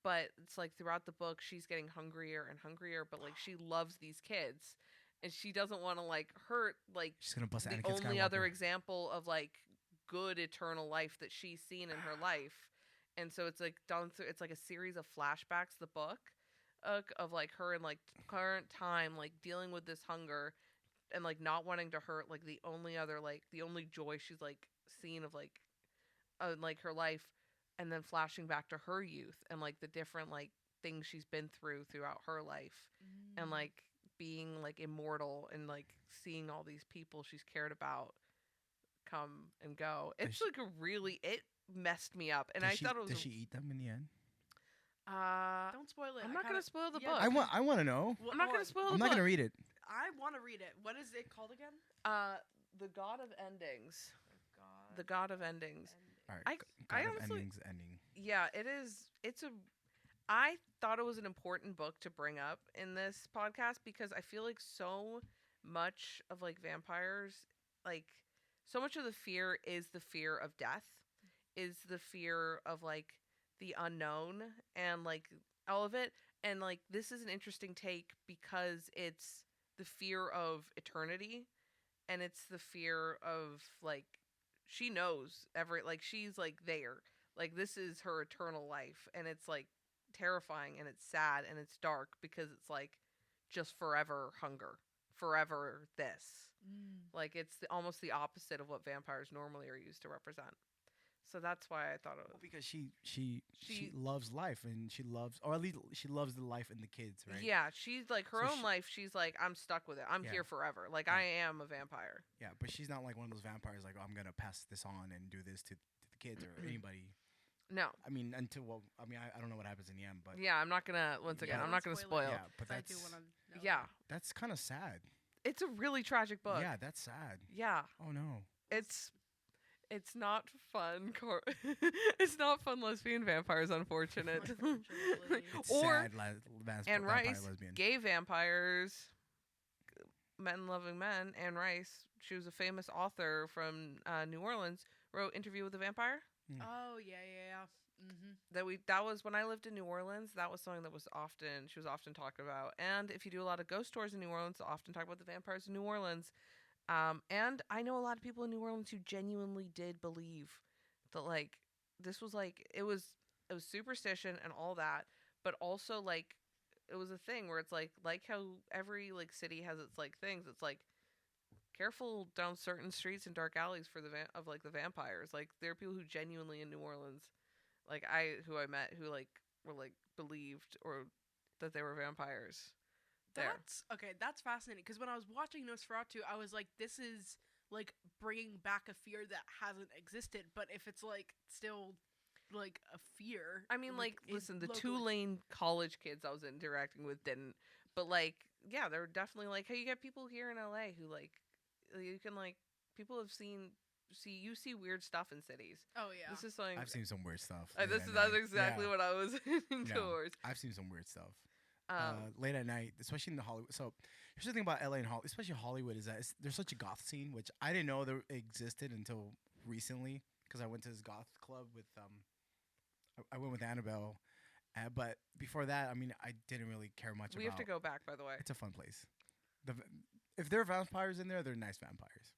but it's like throughout the book she's getting hungrier and hungrier, but like she loves these kids and she doesn't want to like hurt like She's gonna bust the Anakin only Skywalker. other example of like good eternal life that she's seen in her life. And so it's like done through, it's like a series of flashbacks, the book of like her in like current time, like dealing with this hunger and like not wanting to hurt like the only joy she's like seen of like her life, and then flashing back to her youth and like the different like things she's been throughout her life, and like being like immortal and like seeing all these people she's cared about come and go. It's like it messed me up, and I thought it was. Does she eat them in the end? Don't spoil it. I'm not gonna spoil the book. I want to know. I'm not gonna spoil the book. I'm not gonna read it. I want to read it. What is it called again? The God of Endings. The God of Endings. All right. I God of honestly, Endings ending. yeah, it is. I thought it was an important book to bring up in this podcast because I feel like so much of like vampires, like so much of the fear is the fear of death, is the fear of like the unknown and like all of it. And like this is an interesting take because it's the fear of eternity, and it's the fear of like she knows she's like there, like this is her eternal life, and it's like terrifying and it's sad and it's dark because it's like just forever hunger, forever this. Like it's almost the opposite of what vampires normally are used to represent. So that's why I thought it was because she loves life, and she loves, or at least she loves the life and the kids, right? Yeah, she's like her own life. She's like, I'm stuck with it. I'm here forever. Like I am a vampire. Yeah, but she's not like one of those vampires like, oh, I'm gonna pass this on and do this to the kids or anybody. No. I mean, I don't know what happens in the end, but yeah, I'm not gonna. Once again, I'm not gonna spoil. Yeah, but I do wanna know. Yeah, that's kind of sad. It's a really tragic book. Yeah, that's sad. Yeah. Oh no. It's it's not fun. It's not fun lesbian vampires, unfortunate. Unfortunately. It's Or sad. Anne Vampire Rice, lesbian. gay vampires, men loving men. Anne Rice, she was a famous author from New Orleans. Wrote Interview with a Vampire. Oh yeah. That was when I lived in New Orleans. That was something that she was often talked about. And if you do a lot of ghost tours in New Orleans, they'll often talk about the vampires in New Orleans. And I know a lot of people in New Orleans who genuinely did believe that like this was like it was superstition and all that, but also like it was a thing where it's like how every like city has its like things. It's like careful down certain streets and dark alleys for of like the vampires. Like there are people who genuinely in New Orleans, like who I met who like were like believed or that they were vampires. There. That's fascinating because when I was watching Nosferatu, I was like, this is like bringing back a fear that hasn't existed. But if it's like still like a fear, I mean, like listen, the Tulane college kids I was interacting with didn't, but like, yeah, they're definitely like, hey, you get people here in LA who like, you can like, people have you see weird stuff in cities. Oh yeah, this is something I've seen some weird stuff. That's exactly what I was heading towards. I've seen some weird stuff. Late at night, especially in the Hollywood. So here's the thing about LA and Hollywood, especially Hollywood, is that there's such a goth scene, which I didn't know there existed until recently because I went to this goth club with I went with Annabelle, but before that, I mean, I didn't really care much. We have to go back, by the way. It's a fun place. If there are vampires in there, they're nice vampires.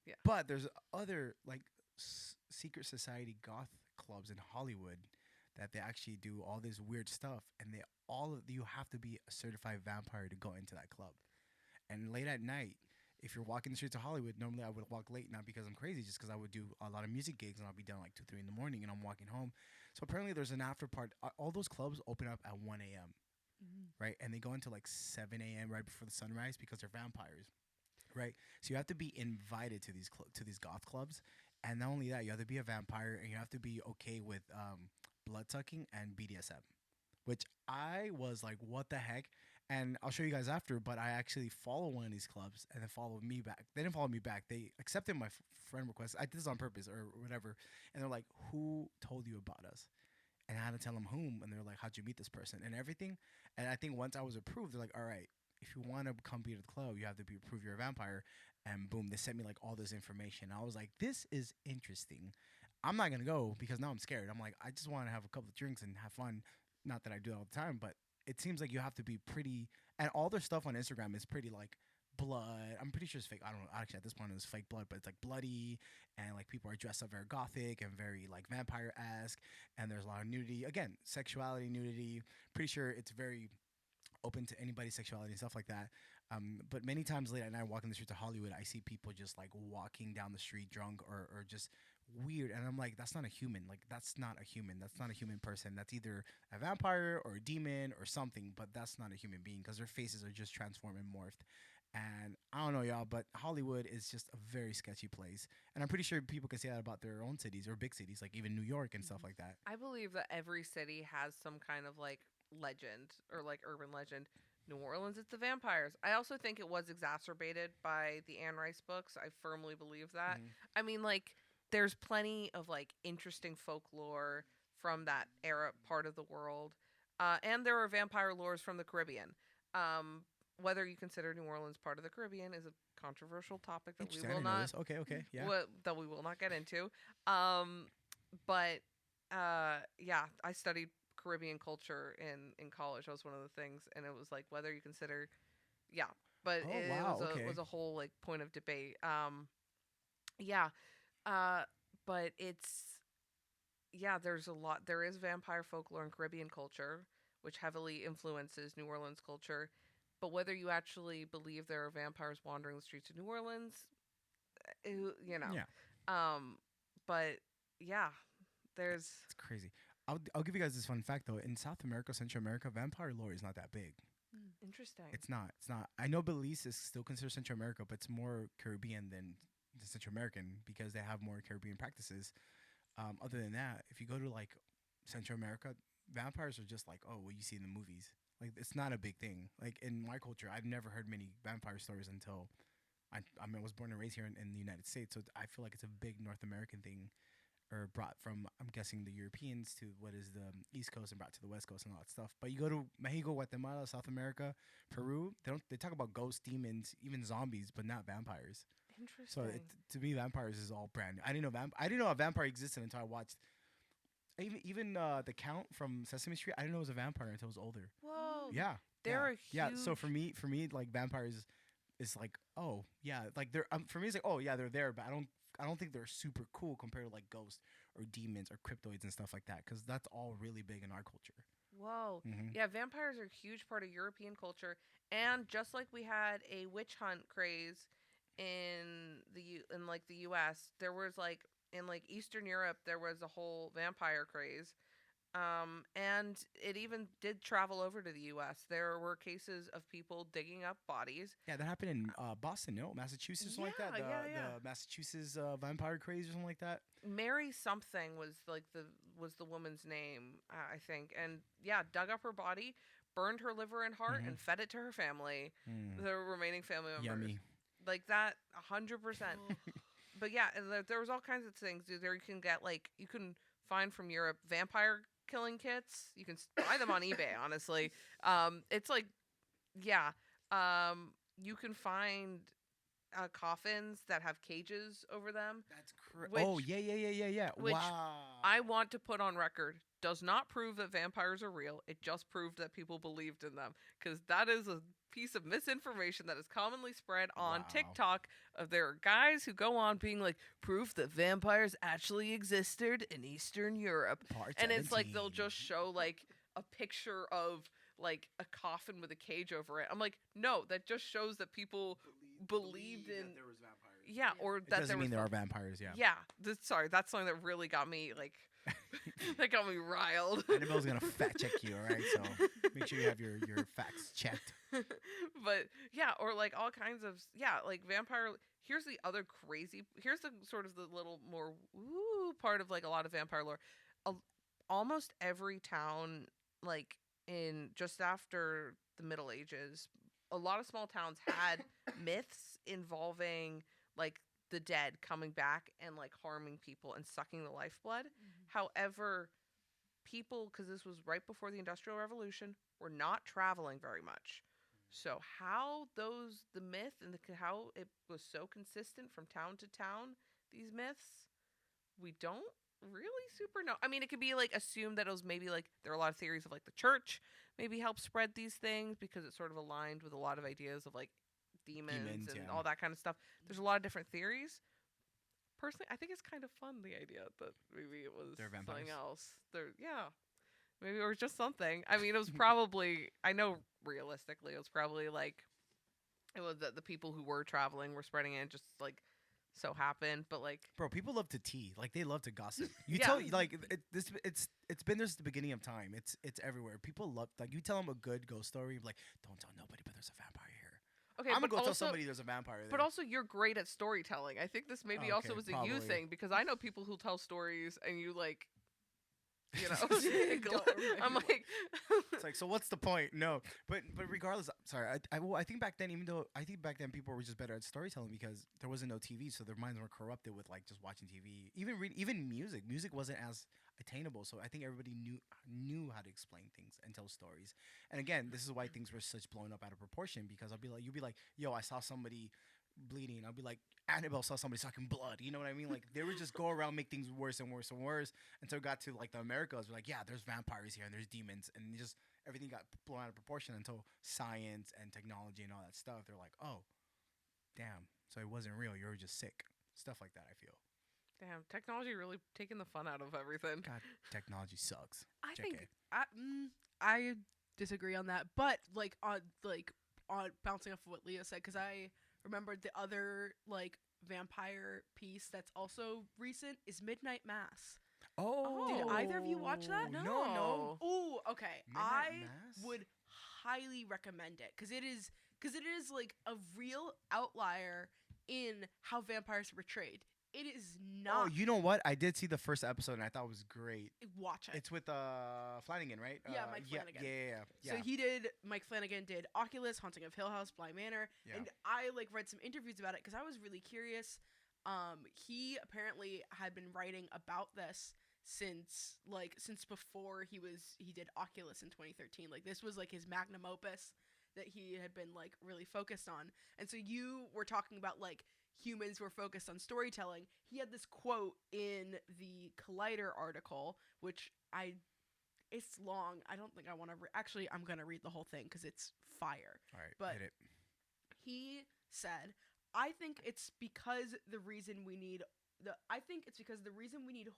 Yeah, but there's other like secret society goth clubs in Hollywood that they actually do all this weird stuff, and you have to be a certified vampire to go into that club. And late at night, if you're walking the streets of Hollywood, normally I would walk late, not because I'm crazy, just because I would do a lot of music gigs and I'll be done like 2, 3 in the morning, and I'm walking home. So apparently there's an after part. All those clubs open up at 1 a.m. Right, and they go into like 7 a.m. right before the sunrise because they're vampires. Right, so you have to be invited to these goth clubs, and not only that, you have to be a vampire and you have to be okay with blood sucking and BDSM, which I was like, what the heck? And I'll show you guys after, but I actually follow one of these clubs and then followed me back. They didn't follow me back. They accepted my friend request. I did this on purpose or whatever. And they're like, who told you about us? And I had to tell them whom. And they're like, how'd you meet this person? And everything. And I think once I was approved, they're like, all right, if you want to come be to the club, you have to be approved you're a vampire. And boom, they sent me like all this information. I was like, this is interesting. I'm not going to go because now I'm scared. I'm like, I just want to have a couple of drinks and have fun. Not that I do it all the time, but it seems like you have to be pretty, and all their stuff on Instagram is pretty like blood. I'm pretty sure it's fake. I don't know. Actually, at this point, it's fake blood, but it's like bloody, and like people are dressed up very gothic and very like vampire-esque, and there's a lot of nudity. Again, sexuality, nudity. Pretty sure it's very open to anybody's sexuality and stuff like that. But many times late at night, walking the streets of Hollywood, I see people just like walking down the street drunk or just weird, and I'm like, that's not a human. Like, that's not a human. That's not a human person. That's either a vampire or a demon or something, but that's not a human being because their faces are just transformed and morphed. And I don't know, y'all, but Hollywood is just a very sketchy place. And I'm pretty sure people can say that about their own cities or big cities, like even New York and stuff like that. I believe that every city has some kind of like legend or like urban legend. New Orleans, it's the vampires. I also think it was exacerbated by the Anne Rice books. I firmly believe that. I mean, like, there's plenty of like interesting folklore from that era part of the world, and there are vampire lores from the Caribbean. Whether you consider New Orleans part of the Caribbean is a controversial topic that we will not. Okay, yeah. That we will not get into. But yeah, I studied Caribbean culture in college. That was one of the things, and it was like whether you consider, yeah. But it was a whole like point of debate. Yeah. But there's a lot. There is vampire folklore in Caribbean culture, which heavily influences New Orleans culture. But whether you actually believe there are vampires wandering the streets of New Orleans, you know. Yeah. But yeah, it's crazy. I'll give you guys this fun fact though. In South America, Central America, vampire lore is not that big. Interesting. It's not. I know Belize is still considered Central America, but it's more Caribbean than Central American because they have more Caribbean practices. Other than that, if you go to like Central America, vampires are just like, oh, what you see in the movies. Like it's not a big thing. Like in my culture, I've never heard many vampire stories until I mean, I was born and raised here in the United States, so I feel like it's a big North American thing, or brought from, I'm guessing, the Europeans to what is the East Coast and brought to the West Coast and all that stuff. But you go to Mexico, Guatemala, South America, Peru, they talk about ghosts, demons, even zombies, but not vampires. So Interesting. to me, vampires is all brand new. I didn't know a vampire existed until I watched even the Count from Sesame Street. I didn't know it was a vampire until I was older. Whoa. Yeah, They're yeah. a huge. So for me, like vampires is like, oh yeah, like they're for me it's like, oh yeah, they're there, but I don't think they're super cool compared to like ghosts or demons or cryptoids and stuff like that, because that's all really big in our culture. Whoa. Mm-hmm. Yeah, vampires are a huge part of European culture, and just like we had a witch hunt craze in like the U.S., there was like in like Eastern Europe there was a whole vampire craze. And it even did travel over to the U.S. There were cases of people digging up bodies. Yeah, that happened in Boston, no, Massachusetts, something like that. The Massachusetts vampire craze or something like that. Mary something was like the woman's name, I think, and yeah, dug up her body, burned her liver and heart, Mhm. and fed it to her family, Mm. the remaining family members. Yummy. Like that, 100%. But yeah, and there was all kinds of things. There you can get like you can find from Europe vampire killing kits. You can buy them on eBay. Honestly, it's like yeah, you can find coffins that have cages over them. That's Which- oh yeah. which Wow. I want to put on record does not prove that vampires are real. It just proved that people believed in them, because that is a piece of misinformation that is commonly spread on Wow. TikTok. There are guys who go on being like proof that vampires actually existed in Eastern Europe, Part and it's like they'll 17. just show like a picture of like a coffin with a cage over it. I'm like, no, that just shows that people believed in there was vampires. yeah, or It that doesn't there mean was there are vampires. Yeah. yeah. Sorry, that's something that really got me like that got me riled. Annabelle's gonna fact check you, all right? So make sure you have your facts checked. But yeah, or like all kinds of yeah, like vampire. Here's the other crazy. Here's the sort of the little more woo part of like a lot of vampire lore. Almost every town, like in just after the Middle Ages, a lot of small towns had myths involving like the dead coming back and like harming people and sucking the lifeblood. However, people, because this was right before the Industrial Revolution, were not traveling very much. So how the myth and how it was so consistent from town to town, these myths, we don't really super know. I mean, it could be like assumed that it was maybe like there are a lot of theories of like the church maybe helped spread these things because it sort of aligned with a lot of ideas of like demons and yeah. all that kind of stuff. There's a lot of different theories. Personally, I think it's kind of fun, the idea that maybe it was They're something vampires. else. Yeah. Maybe it was just something. I mean, it was probably, I know realistically, it was probably like, it was the people who were traveling were spreading it, just like so happened. But like, Bro, people love to tea. Like they love to gossip. You Yeah. tell like it's been there since the beginning of time. It's everywhere. People love, like, you tell them a good ghost story, like, don't tell nobody, but there's a vampire here. okay, I'm gonna but go also, tell somebody there's a vampire there. but also you're great at storytelling. I think this maybe Oh, also okay, was a you probably. thing, because I know people who tell stories and you like, you know, Don't I'm remember. like, It's like, so what's the point? No, but regardless, sorry. I think back then, even though I think back then people were just better at storytelling because there wasn't no TV, so their minds were corrupted with like just watching TV. Even music. Music wasn't as attainable, so I think everybody knew how to explain things and tell stories. And again, this is why things were such blown up out of proportion, because you'll be like, yo, I saw somebody bleeding. I'll be like, Annabelle saw somebody sucking blood. You know what I mean? Like they would just go around, make things worse and worse and worse until it got to like the Americas. We're like, yeah, there's vampires here and there's demons, and just everything got blown out of proportion until science and technology and all that stuff. They're like, oh, damn. So it wasn't real. You were just sick. Stuff like that. I feel. damn, technology really taking the fun out of everything. God, technology sucks. I JK. think I disagree on that, but on bouncing off of what Leah said, because I remembered the other like vampire piece that's also recent is Midnight Mass. Oh, Did either of you watch that? No. Oh, okay. Midnight I Mass? would highly recommend it because it is like a real outlier in how vampires are portrayed. It is Oh, not. you know what? I did see the first episode and I thought it was great. Watch it. It's with Flanagan, right? Yeah, Mike Flanagan. Yeah. So Mike Flanagan did Oculus, Haunting of Hill House, Bly Manor, Yeah. and I like read some interviews about it because I was really curious. He apparently had been writing about this since before he did Oculus in 2013. Like this was like his magnum opus that he had been like really focused on. And so you were talking about like humans were focused on storytelling. He had this quote in the Collider article, which it's long. I don't think I want to actually I'm going to read the whole thing cuz it's fire. All right, But hit it. he said, I think it's because the reason we need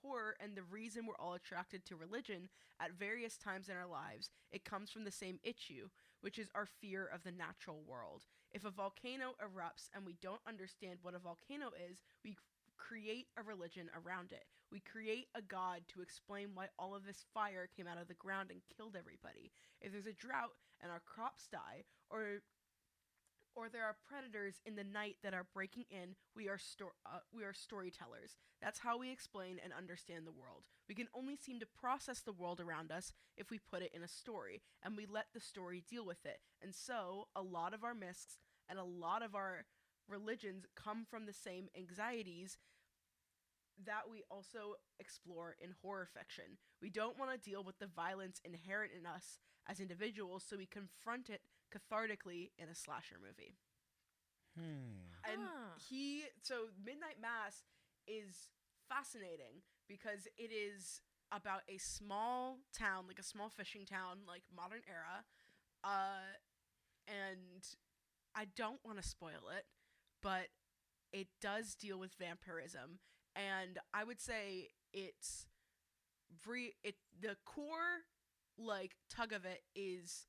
horror and the reason we're all attracted to religion at various times in our lives, it comes from the same issue, which is our fear of the natural world. If a volcano erupts and we don't understand what a volcano is, we create a religion around it. We create a god to explain why all of this fire came out of the ground and killed everybody. If there's a drought and our crops die, or there are predators in the night that are breaking in, we are storytellers. That's how we explain and understand the world. We can only seem to process the world around us if we put it in a story, and we let the story deal with it. And so, a lot of our myths and a lot of our religions come from the same anxieties that we also explore in horror fiction. We don't want to deal with the violence inherent in us as individuals, so we confront it cathartically in a slasher movie. And so Midnight Mass is fascinating because it is about a small town, like a small fishing town, like modern era. And I don't want to spoil it, but it does deal with vampirism. And I would say the core like tug of it is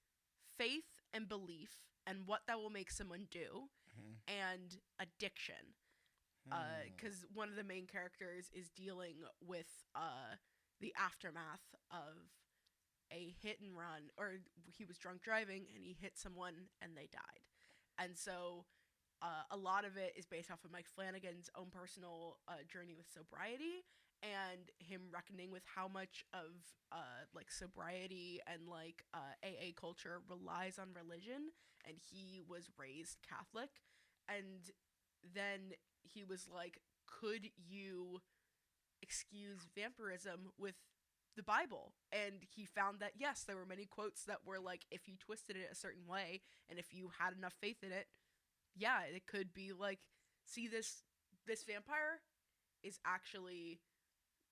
faith and belief and what that will make someone do, and addiction. Because one of the main characters is dealing with the aftermath of a hit and run, or he was drunk driving and he hit someone and they died. And so a lot of it is based off of Mike Flanagan's own personal journey with sobriety and him reckoning with how much of like sobriety and like AA culture relies on religion. And he was raised Catholic, and then he was like, could you excuse vampirism with the Bible? And he found that yes, there were many quotes that were like, if you twisted it a certain way and if you had enough faith in it, yeah, it could be like, see, this vampire is actually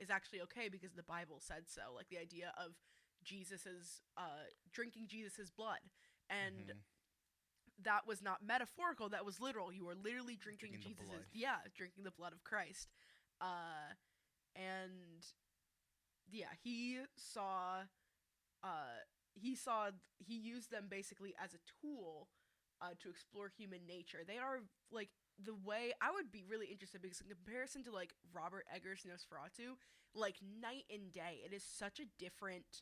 okay because the Bible said so. Like the idea of Jesus's drinking Jesus's blood, and that was not metaphorical, that was literal. You were literally drinking Jesus's drinking the blood of Christ. And yeah, he used them basically as a tool to explore human nature. They are like, the way I would be really interested, because in comparison to like Robert Eggers' Nosferatu, like night and day, it is such a different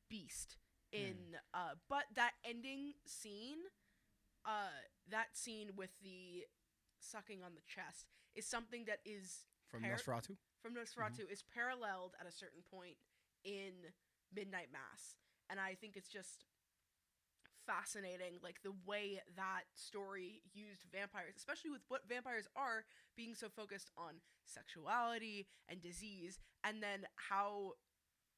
beast in but that ending scene, that scene with the sucking on the chest is something that is from Nosferatu is paralleled at a certain point in Midnight Mass. And I think it's just fascinating, like the way that story used vampires, especially with what vampires are, being so focused on sexuality and disease, and then how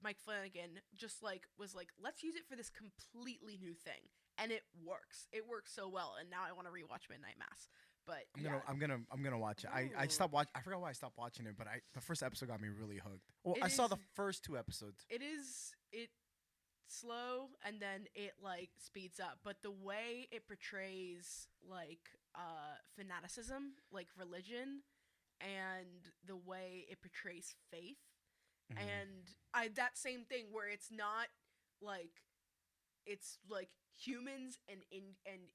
Mike Flanagan just like was like, let's use it for this completely new thing, and it works so well. And now I want to rewatch Midnight Mass. But I'm gonna watch it. I stopped watching. I forgot why I stopped watching it, but the first episode got me really hooked. Well, I saw the first 2 episodes. It's slow and then it like speeds up, but the way it portrays like fanaticism, like religion, and the way it portrays faith, and that same thing where it's not like, it's like humans and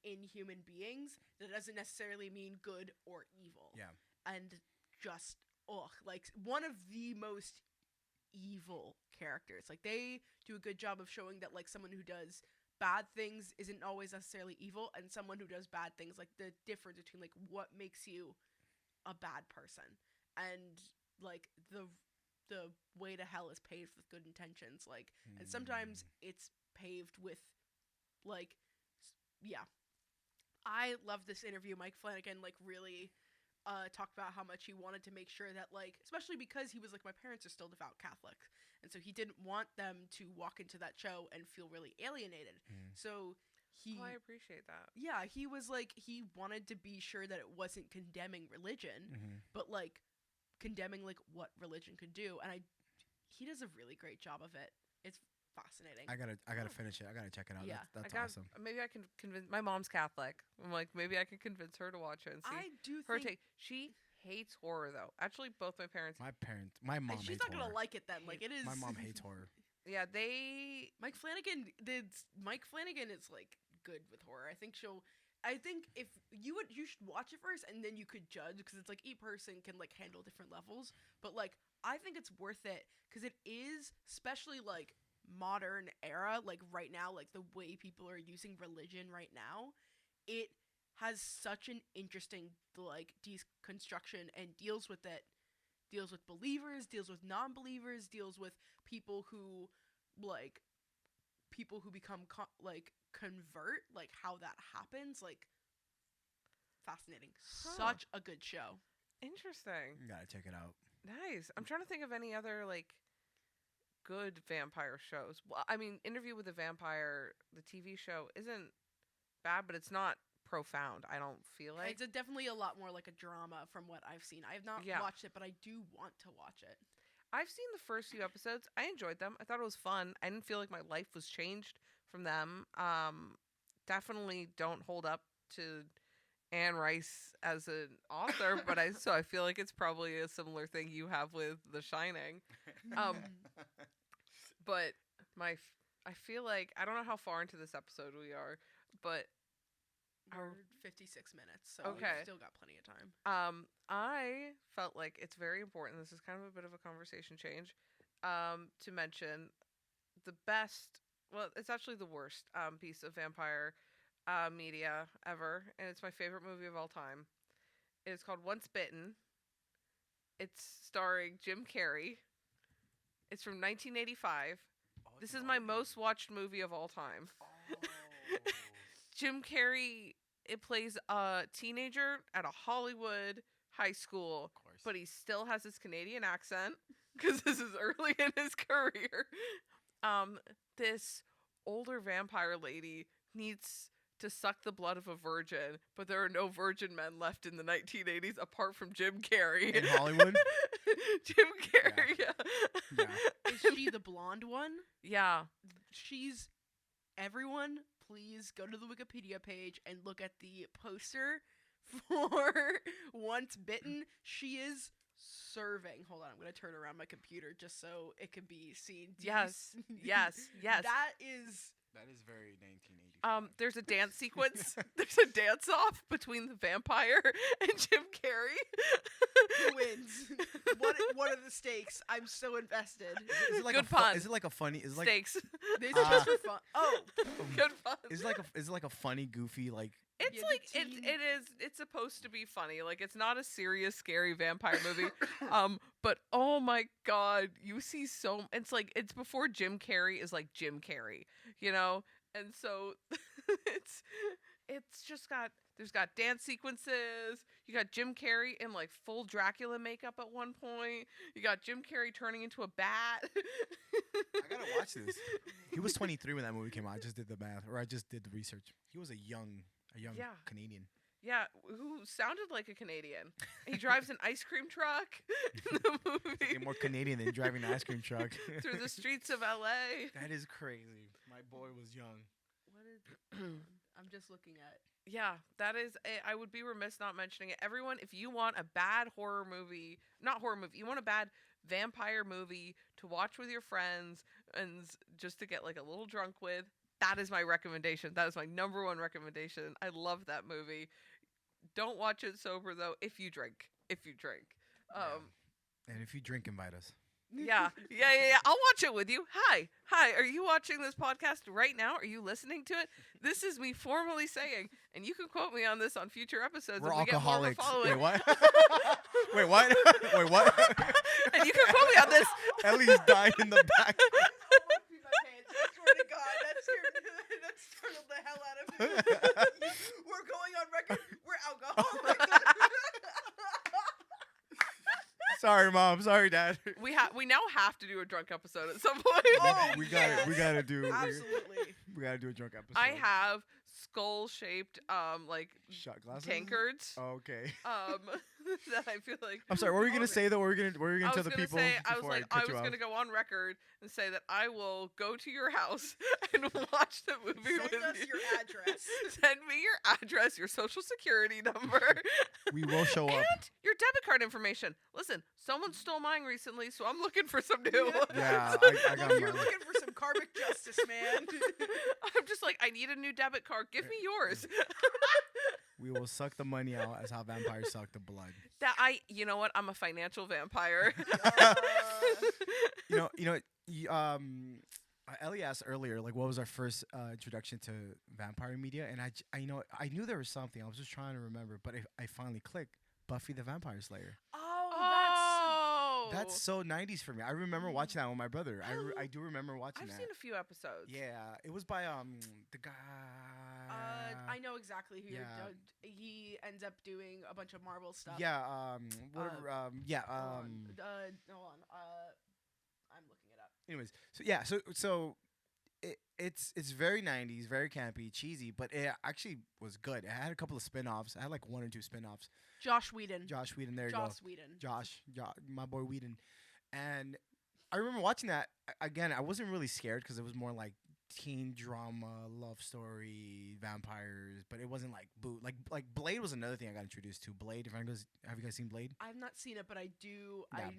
inhuman beings, that doesn't necessarily mean good or evil. Yeah. And just like one of the most evil characters. Like they do a good job of showing that like someone who does bad things isn't always necessarily evil, and someone who does bad things, like the difference between like what makes you a bad person, and like the way to hell is paved with good intentions, like, and sometimes it's paved with like yeah. I love this interview. Mike Flanagan like really talked about how much he wanted to make sure that, like, especially because he was like, my parents are still devout Catholics, and so he didn't want them to walk into that show and feel really alienated. So I appreciate that. yeah, he was like, he wanted to be sure that it wasn't condemning religion, but like condemning like what religion could do, and he does a really great job of it. It's fascinating. I gotta finish it. I gotta check it out. Yeah. That's awesome. Maybe I can convince my mom's Catholic. I'm like, maybe I can convince her to watch it and see I do her think take. She hates horror though. Actually, both my parents. My mom. she's hates not gonna horror. like it then. Like, it is. My mom hates horror. Yeah, they. Mike Flanagan is like good with horror. I think if you should watch it first and then you could judge, because it's like each person can like handle different levels. But like, I think it's worth it because it is, especially like modern era, like right now, like the way people are using religion right now, it has such an interesting like deconstruction and deals with believers, deals with non-believers, deals with people who become convert, like how that happens. Like, fascinating. Such a good show. Interesting. Gotta check it out. Nice. I'm trying to think of any other like good vampire shows. Well, I mean, Interview with a Vampire, the TV show, isn't bad, but it's not profound. I don't feel like It's definitely a lot more like a drama from what I've seen. I have not watched it, but I do want to watch it. I've seen the first few episodes. I enjoyed them. I thought it was fun. I didn't feel like my life was changed from them. Definitely don't hold up to Anne Rice as an author, but I feel like it's probably a similar thing you have with The Shining. But I feel like, I don't know how far into this episode we are, but We're 56 minutes, so Okay. we've still got plenty of time. I felt like it's very important. This is kind of a bit of a conversation change. To mention the best, well, it's actually the worst piece of vampire media ever, and it's my favorite movie of all time. It's called Once Bitten. It's starring Jim Carrey. It's from 1985. This is my most watched movie of all time. Jim Carrey, it plays a teenager at a Hollywood high school, but he still has his Canadian accent because this is early in his career. This older vampire lady needs to suck the blood of a virgin, but there are no virgin men left in the 1980s apart from Jim Carrey. In Hollywood? Jim Carrey, yeah. Is she the blonde one? Yeah. She's... Everyone, please go to the Wikipedia page and look at the poster for Once Bitten. She is serving. Hold on, I'm going to turn around my computer just so it can be seen. Yes. That is very 1980. There's a dance sequence. There's a dance-off between the vampire and Jim Carrey. Who wins? What are the stakes? I'm so invested. Is it like Good pun. Is it like a funny? Is it like Stakes. This is just for fun. Oh, Good fun. Is it like a funny, goofy like? It's Yeah, like the it, teen- it is. It's supposed to be funny. Like, it's not a serious, scary vampire movie. But oh my god, you see so. It's like it's before Jim Carrey is like Jim Carrey, you know. And so it's just got. There's got dance sequences. You got Jim Carrey in like full Dracula makeup at one point. You got Jim Carrey turning into a bat. I gotta watch this. He was 23 when that movie came out. I just did the math, or I just did the research. He was a young Yeah. Canadian. Yeah, who sounded like a Canadian. He drives an ice cream truck in the movie. Get more Canadian than driving an ice cream truck. Through the streets of LA. That is crazy. My boy was young. what is? I'm just looking at. Yeah, that is. I would be remiss not mentioning it. Everyone, if you want a bad horror movie, not horror movie, you want a bad vampire movie to watch with your friends and just to get like a little drunk with, that is my recommendation. That is my number one recommendation. I love that movie. Don't watch it sober though. If you drink. And if you drink, invite us. Yeah. I'll watch it with you. Hi. Are you watching this podcast right now? Are you listening to it? This is me formally saying, and you can quote me on this on future episodes. We're if we get more of a alcoholics. following. Wait, what? Wait, what? Wait, what? And you can quote me on this. Ellie's dying in the back. Almost beat my pants. I swear to God, that startled the hell out of me. We're going on record. We're alcoholics. Sorry, Mom. Sorry, Dad. We now have to do a drunk episode at some point. Oh, we gotta do. Absolutely. We gotta do a drunk episode. I have skull-shaped like shot glasses. tankards. Oh, okay. That I feel like. I'm sorry. What were you gonna say though? What were you gonna tell the gonna people? say, I was before like, cut I you was off? gonna go on record and say that I will go to your house and watch the movie Send with us you. your address. Send me your address, your social security number, We will show up. and your debit card information. Listen, someone stole mine recently, so I'm looking for some new. Yeah, I got Look, you're mine. looking for some karmic justice, man. I'm just like, I need a new debit card. Give me yours. We will suck the money out as how vampires suck the blood. You know what? I'm a financial vampire. Ellie asked earlier, like, what was our first introduction to vampire media, and I knew there was something. I was just trying to remember, but I finally clicked. Buffy the Vampire Slayer. Oh, That's so 90s for me. I remember watching that with my brother. I do remember watching I've that. seen a few episodes. Yeah, it was by the guy. I know exactly who Yeah. he ends up doing a bunch of Marvel stuff. Yeah, whatever. Hold on. I'm looking it up. Anyways, so it's very 90s, very campy, cheesy, but it actually was good. It had a couple of spin-offs. I had like 1 or 2 spin-offs. Josh Whedon. Josh Whedon, there you go. Joss Whedon. Josh, my boy Whedon. And I remember watching that. Again, I wasn't really scared because it was more like teen drama, love story, vampires, but it wasn't like like Blade was another thing I got introduced to. Blade, have you guys seen Blade? I've not seen it, but I do. Yeah.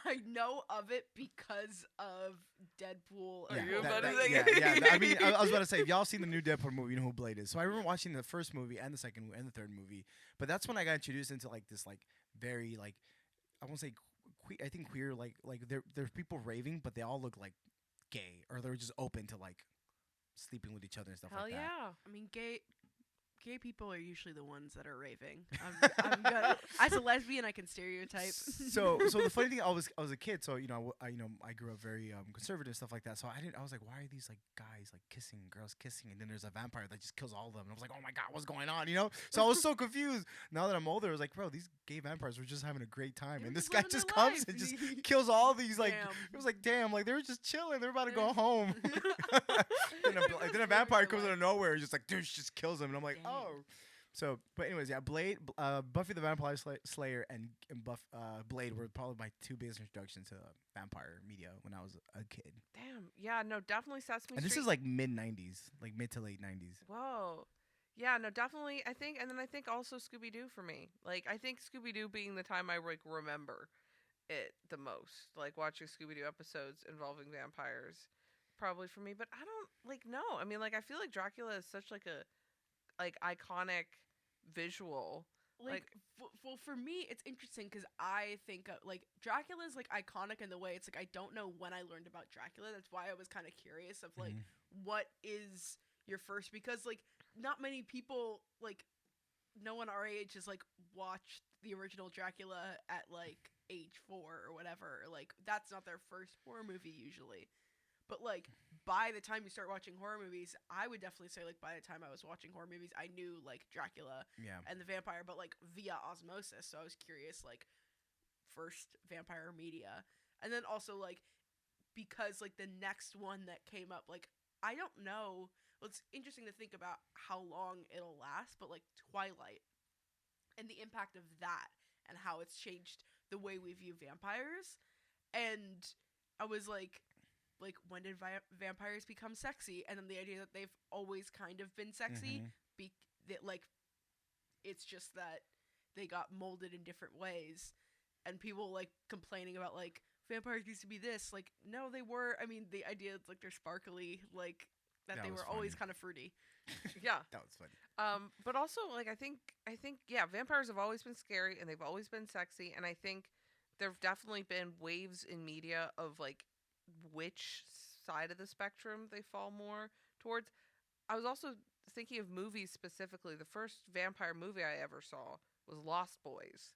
I know of it because of Deadpool. Are and you about to Wolverine. say- yeah. I mean, I was about to say, if y'all seen the new Deadpool movie, you know who Blade is. So I remember watching the first movie and the second and the third movie, but that's when I got introduced into like this like very like I won't say I think queer like there's people raving, but they all look like gay or they're just open to like sleeping with each other and stuff Hell like that. yeah. I mean, gay people are usually the ones that are raving. I'm good. As a lesbian, I can stereotype. So the funny thing, I was a kid, so I grew up very conservative and stuff like that. So I was like, why are these like guys like kissing, girls kissing, and then there's a vampire that just kills all of them? And I was like, oh my god, what's going on? So I was so confused. Now that I'm older, I was like, bro, these gay vampires were just having a great time, They were and this just guy living just their comes life. and just kills all these like. Damn. It was like, damn, like they were just chilling. They're about to go They're- home. then a Living vampire their comes out life. of nowhere, and just like douche, just kills him, and I'm like, Damn. oh. So, but anyways, yeah, Blade, Buffy the Vampire Slayer, and Blade were probably my 2 biggest introductions to vampire media when I was a kid. Damn. Yeah. No. Definitely Sesame And Street. this is like mid 90s, like mid to late 90s. Whoa. Yeah, no, definitely. I think also Scooby Doo for me. Like, I think Scooby Doo being the time I like remember it the most. Like watching Scooby Doo episodes involving vampires, probably for me. But I don't no. I mean, like I feel like Dracula is such like a iconic visual. Like, well, for me, it's interesting because I think like Dracula's like iconic in the way it's like I don't know when I learned about Dracula. That's why I was kind of curious of like what is your first, because like not many people, like no one our age has like watched the original Dracula at like age 4 or whatever. Like that's not their first horror movie usually. But like by the time you start watching horror movies, I would definitely say like by the time I was watching horror movies, I knew like Dracula and the vampire, but like via osmosis. So I was curious, like first vampire media, and then also like because like the next one that came up, like I don't know. Well, it's interesting to think about how long it'll last, but like Twilight and the impact of that and how it's changed the way we view vampires. And I was like when did vampires become sexy? And then the idea that they've always kind of been sexy, that like it's just that they got molded in different ways, and people like complaining about like vampires used to be this. Like no, they were. I mean, the idea it's like they're sparkly, like that they were always kind of fruity. Yeah. That was funny. But also like I think yeah, vampires have always been scary and they've always been sexy, and I think there've definitely been waves in media of like which side of the spectrum they fall more towards. I was also thinking of movies specifically. The first vampire movie I ever saw was Lost Boys.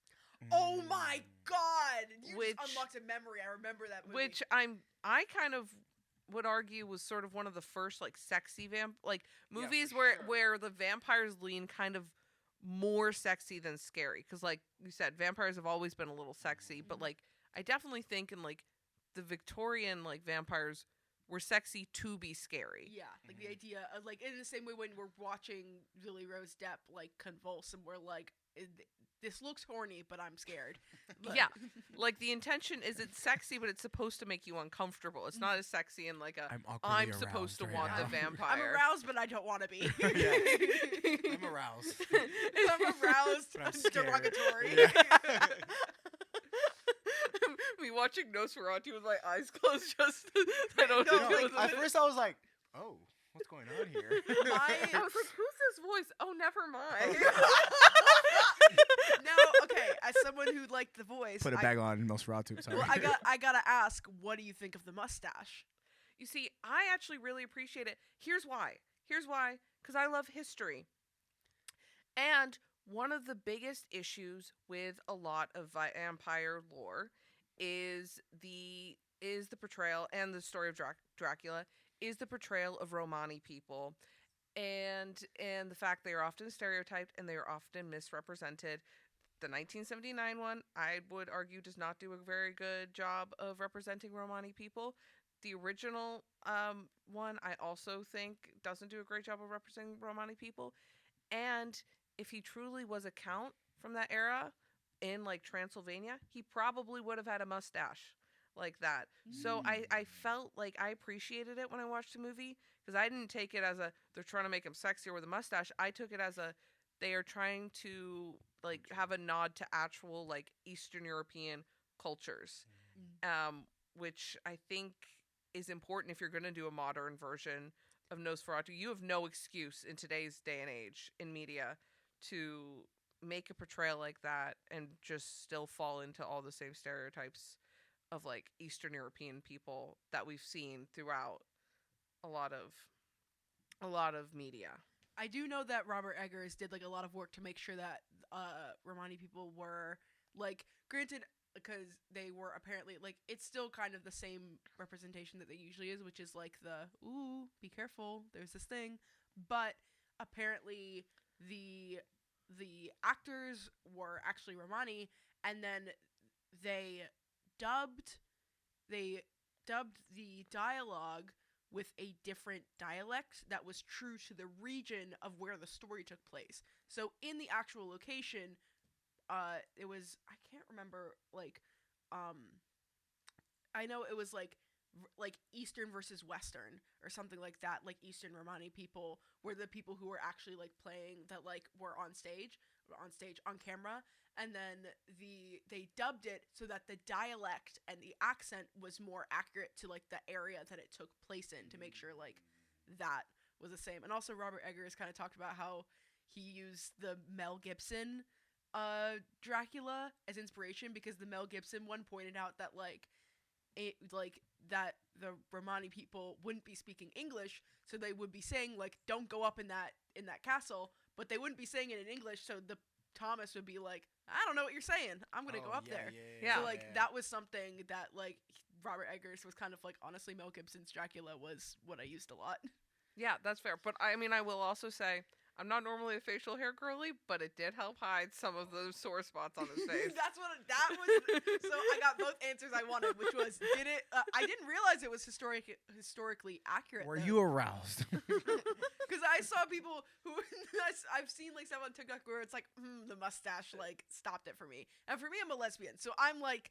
Oh my god! You Which- just unlocked a memory. I remember that movie. which I kind of would argue was sort of one of the first like sexy movies for where sure. where the vampires lean kind of more sexy than scary, because like you said, vampires have always been a little sexy, but Mhm. like I definitely think in like the Victorian like vampires were sexy to be scary. Yeah, like the idea of like in the same way when we're watching Lily Rose Depp like convulse and we're like, this looks horny, but I'm scared. Yeah. Like the intention is it's sexy, but it's supposed to make you uncomfortable. It's not as sexy in like a I'm awkwardly I'm aroused supposed to right want now. the vampire. I'm aroused, but I don't want to be. I'm aroused. I'm aroused. But I'm scared. Derogatory. Yeah. Me watching Nosferatu with my eyes closed, just I don't No, know. like, At first I was like, oh, what's going on here? I was like, who's this voice? Oh, never mind. Now, okay, as someone who liked the voice, Put a bag on Nosferatu. Sorry. well, I gotta ask, what do you think of the mustache? You see, I actually really appreciate it. Here's why. Because I love history. And one of the biggest issues with a lot of vampire lore is the portrayal, and the story of Dracula is the portrayal of Romani people, and the fact they are often stereotyped and they are often misrepresented. The 1979 one, I would argue, does not do a very good job of representing Romani people. The original one, I also think, doesn't do a great job of representing Romani people. And if he truly was a count from that era in like Transylvania, he probably would have had a mustache like that. So I felt like I appreciated it when I watched the movie, because I didn't take it as a they're trying to make him sexier with a mustache. I took it as a they are trying to like have a nod to actual like Eastern European cultures, which I think is important if you're going to do a modern version of Nosferatu. You have no excuse in today's day and age in media to make a portrayal like that and just still fall into all the same stereotypes of like Eastern European people that we've seen throughout a lot of media. I do know that Robert Eggers did like a lot of work to make sure that Romani people were like, granted, because they were apparently like, it's still kind of the same representation that they usually is, which is like the ooh, be careful, there's this thing, but apparently the actors were actually Romani, and then they dubbed the dialogue with a different dialect that was true to the region of where the story took place. So in the actual location, it was, I can't remember, like, I know it was like Eastern versus Western or something like that. Like Eastern Romani people were the people who were actually like playing, that like were on stage on camera, and then they dubbed it so that the dialect and the accent was more accurate to like the area that it took place in, to make sure like that was the same. And also Robert Eggers kind of talked about how he used the Mel Gibson Dracula as inspiration, because the Mel Gibson one pointed out that that the Romani people wouldn't be speaking English, so they would be saying like, don't go up in that castle, but they wouldn't be saying it in English, so the Thomas would be like, I don't know what you're saying, I'm gonna go up there. Yeah. So like that was something that like Robert Eggers was kind of like, honestly, Mel Gibson's Dracula was what I used a lot. Yeah, that's fair. But I mean, I will also say, I'm not normally a facial hair girly, but it did help hide some of those sore spots on his face. That was. So I got both answers I wanted, which was, did it? I didn't realize it was historically accurate. Were you aroused? Because I saw people who I've seen like stuff on TikTok where it's like, the mustache like stopped it for me, and for me, I'm a lesbian, so I'm like,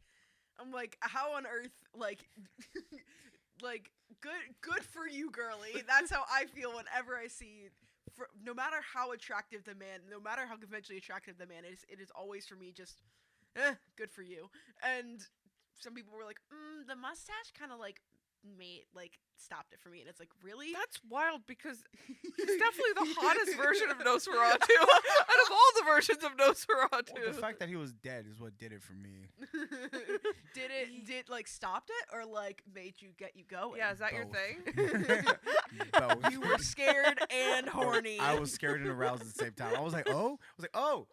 how on earth, like, like good for you, girly. That's how I feel whenever I see. No matter how attractive the man, no matter how conventionally attractive the man is, it is always for me just, good for you. And some people were like, the mustache kind of like stopped it for me, and it's like, really? That's wild because he's definitely the hottest version of Nosferatu out of all the versions of Nosferatu. Well, the fact that he was dead is what did it for me. Did stopped it or made you get you going? Yeah, is that your Both. thing? Both. You were scared and horny. I was scared and aroused at the same time. I was like, oh. Oh.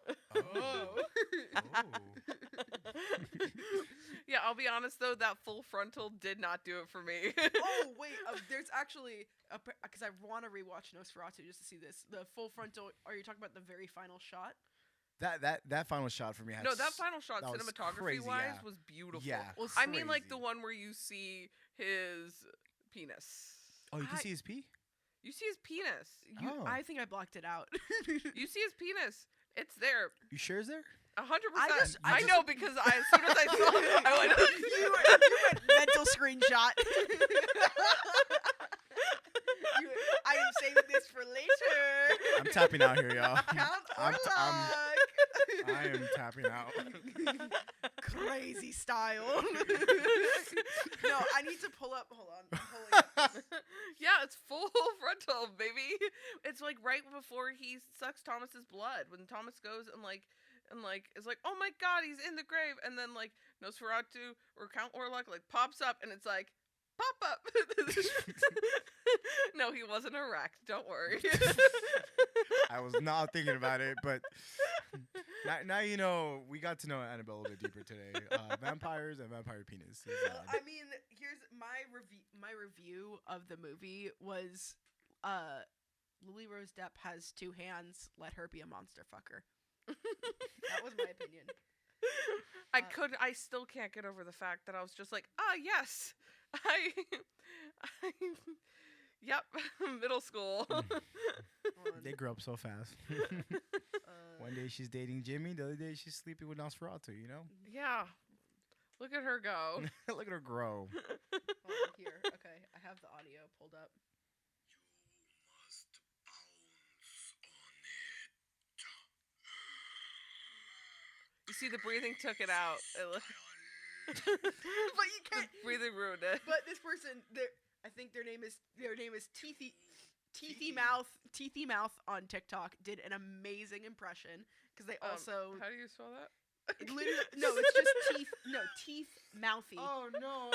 Yeah, I'll be honest though, that full frontal did not do it for me. Oh wait, there's actually because I want to rewatch Nosferatu just to see this. The full frontal. Are you talking about the very final shot? That final shot for me had No, that final shot, that was cinematography crazy, wise, yeah. was beautiful. Yeah. Well, I mean, like the crazy. one where you see his penis. Oh, you can see his pee? You see his penis. Oh. I think I blocked it out. You see his penis. It's there. You sure is there? 100%. I I just- know because as soon as I saw it, I went. you went mental screenshot. I am saving this for later. I'm tapping out here, y'all. Count or I'm luck. I am tapping out. Crazy style. No, I need to pull up. Hold on. I'm pulling up. Yeah, it's full frontal, baby. It's like right before he sucks Thomas's blood. When Thomas goes and is like, oh my god, he's in the grave, and then Nosferatu or Count Orlok pops up, and it's like, pop up. No, he wasn't erect. Don't worry. I was not thinking about it, but now you know. We got to know Annabelle a little bit deeper today. Vampires and vampire penis. I mean, here's my review. My review of the movie was, Lily Rose Depp has 2 hands. Let her be a monster fucker. That was my opinion. I still can't get over the fact that I was just like, yes, yep, middle school. They grow up so fast. One day she's dating Jimmy, the other day she's sleeping with Nosferatu, you know? Yeah, look at her go. Look at her grow. Hold on, here. Okay, I have the audio pulled up. You see, the breathing took it out. But you can't. Breathing ruined it. But this person, I think their name is Teethy Mouth on TikTok did an amazing impression because they also How do you spell that? it literally, no, it's just teeth mouthy. Oh, no.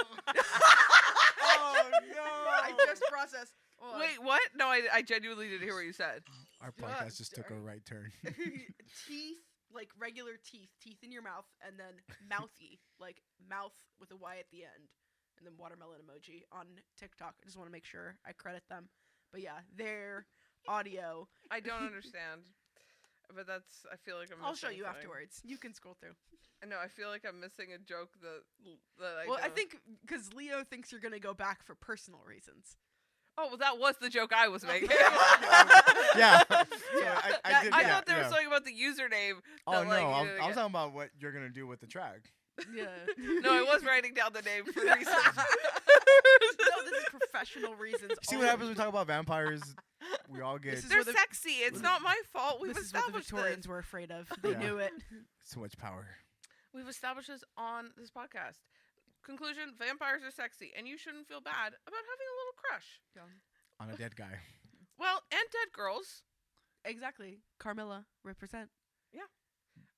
Oh, no. I just processed. Hold on. Wait, what? No, I genuinely didn't hear what you said. Our podcast just took a right turn. Teeth, like regular teeth in your mouth, and then mouthy, like mouth with a Y at the end, and then watermelon emoji on TikTok. I just want to make sure I credit them. But yeah, their audio. I don't understand. But I feel like I'm I'll show missing you something. afterwards. You can scroll through. No, I feel like I'm missing a joke that I Well, I don't- think because Leo thinks you're gonna go back for personal reasons. Oh, well, that was the joke I was making. Yeah. So Yeah. I did, I yeah, thought there yeah. was something about the username. Oh, that, no. like, I you was know, talking about what you're going to do with the track. Yeah. No, I was writing down the name for research. No, this is professional reasons. See what happens when we talk about vampires? We all get This is They're what the- sexy. It's not my fault. We've This is what the established Victorians this. were afraid of. They Yeah. knew it. so much power. We've established this on this podcast. Conclusion: vampires are sexy, and you shouldn't feel bad about having a little crush. On a dead guy. Well, and dead girls. Exactly. Carmilla, represent.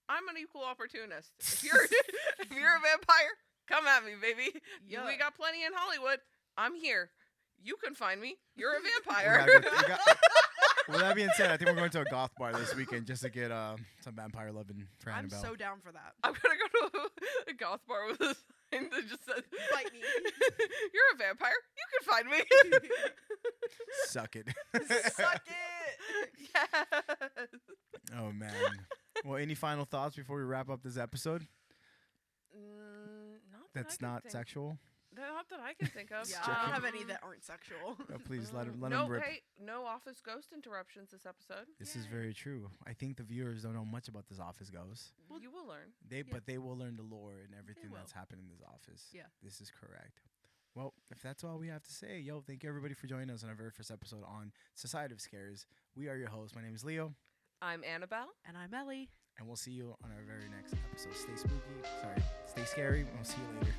I'm an equal opportunist. If you're if you're a vampire, come at me, baby. Yeah. We got plenty in Hollywood. I'm here. You can find me. You're a vampire. With that being said, I think we're going to a goth bar this weekend just to get some vampire loving for I'm Annabelle. so down for that. I'm gonna go to a goth bar with a sign that just says, Bite me. You're a vampire. You can find me. Suck it. Suck it. Yes. Oh, man. Well, any final thoughts before we wrap up this episode? Not that That's I can not think. sexual? Not that I can think of. Yeah, I don't have any that aren't sexual. Please let him no, rip. hey, no office ghost interruptions this episode. This is very true. I think the viewers don't know much about this office ghost. Well, you will learn. But they will learn the lore and everything will. that's happened in this office. Yeah. This is correct. Well, if that's all we have to say, thank you everybody for joining us on our very first episode on Society of Scares. We are your hosts. My name is Leo, I'm Annabelle. And I'm Ellie. and we'll see you on our very next episode. Stay spooky. Stay scary. We'll see you later.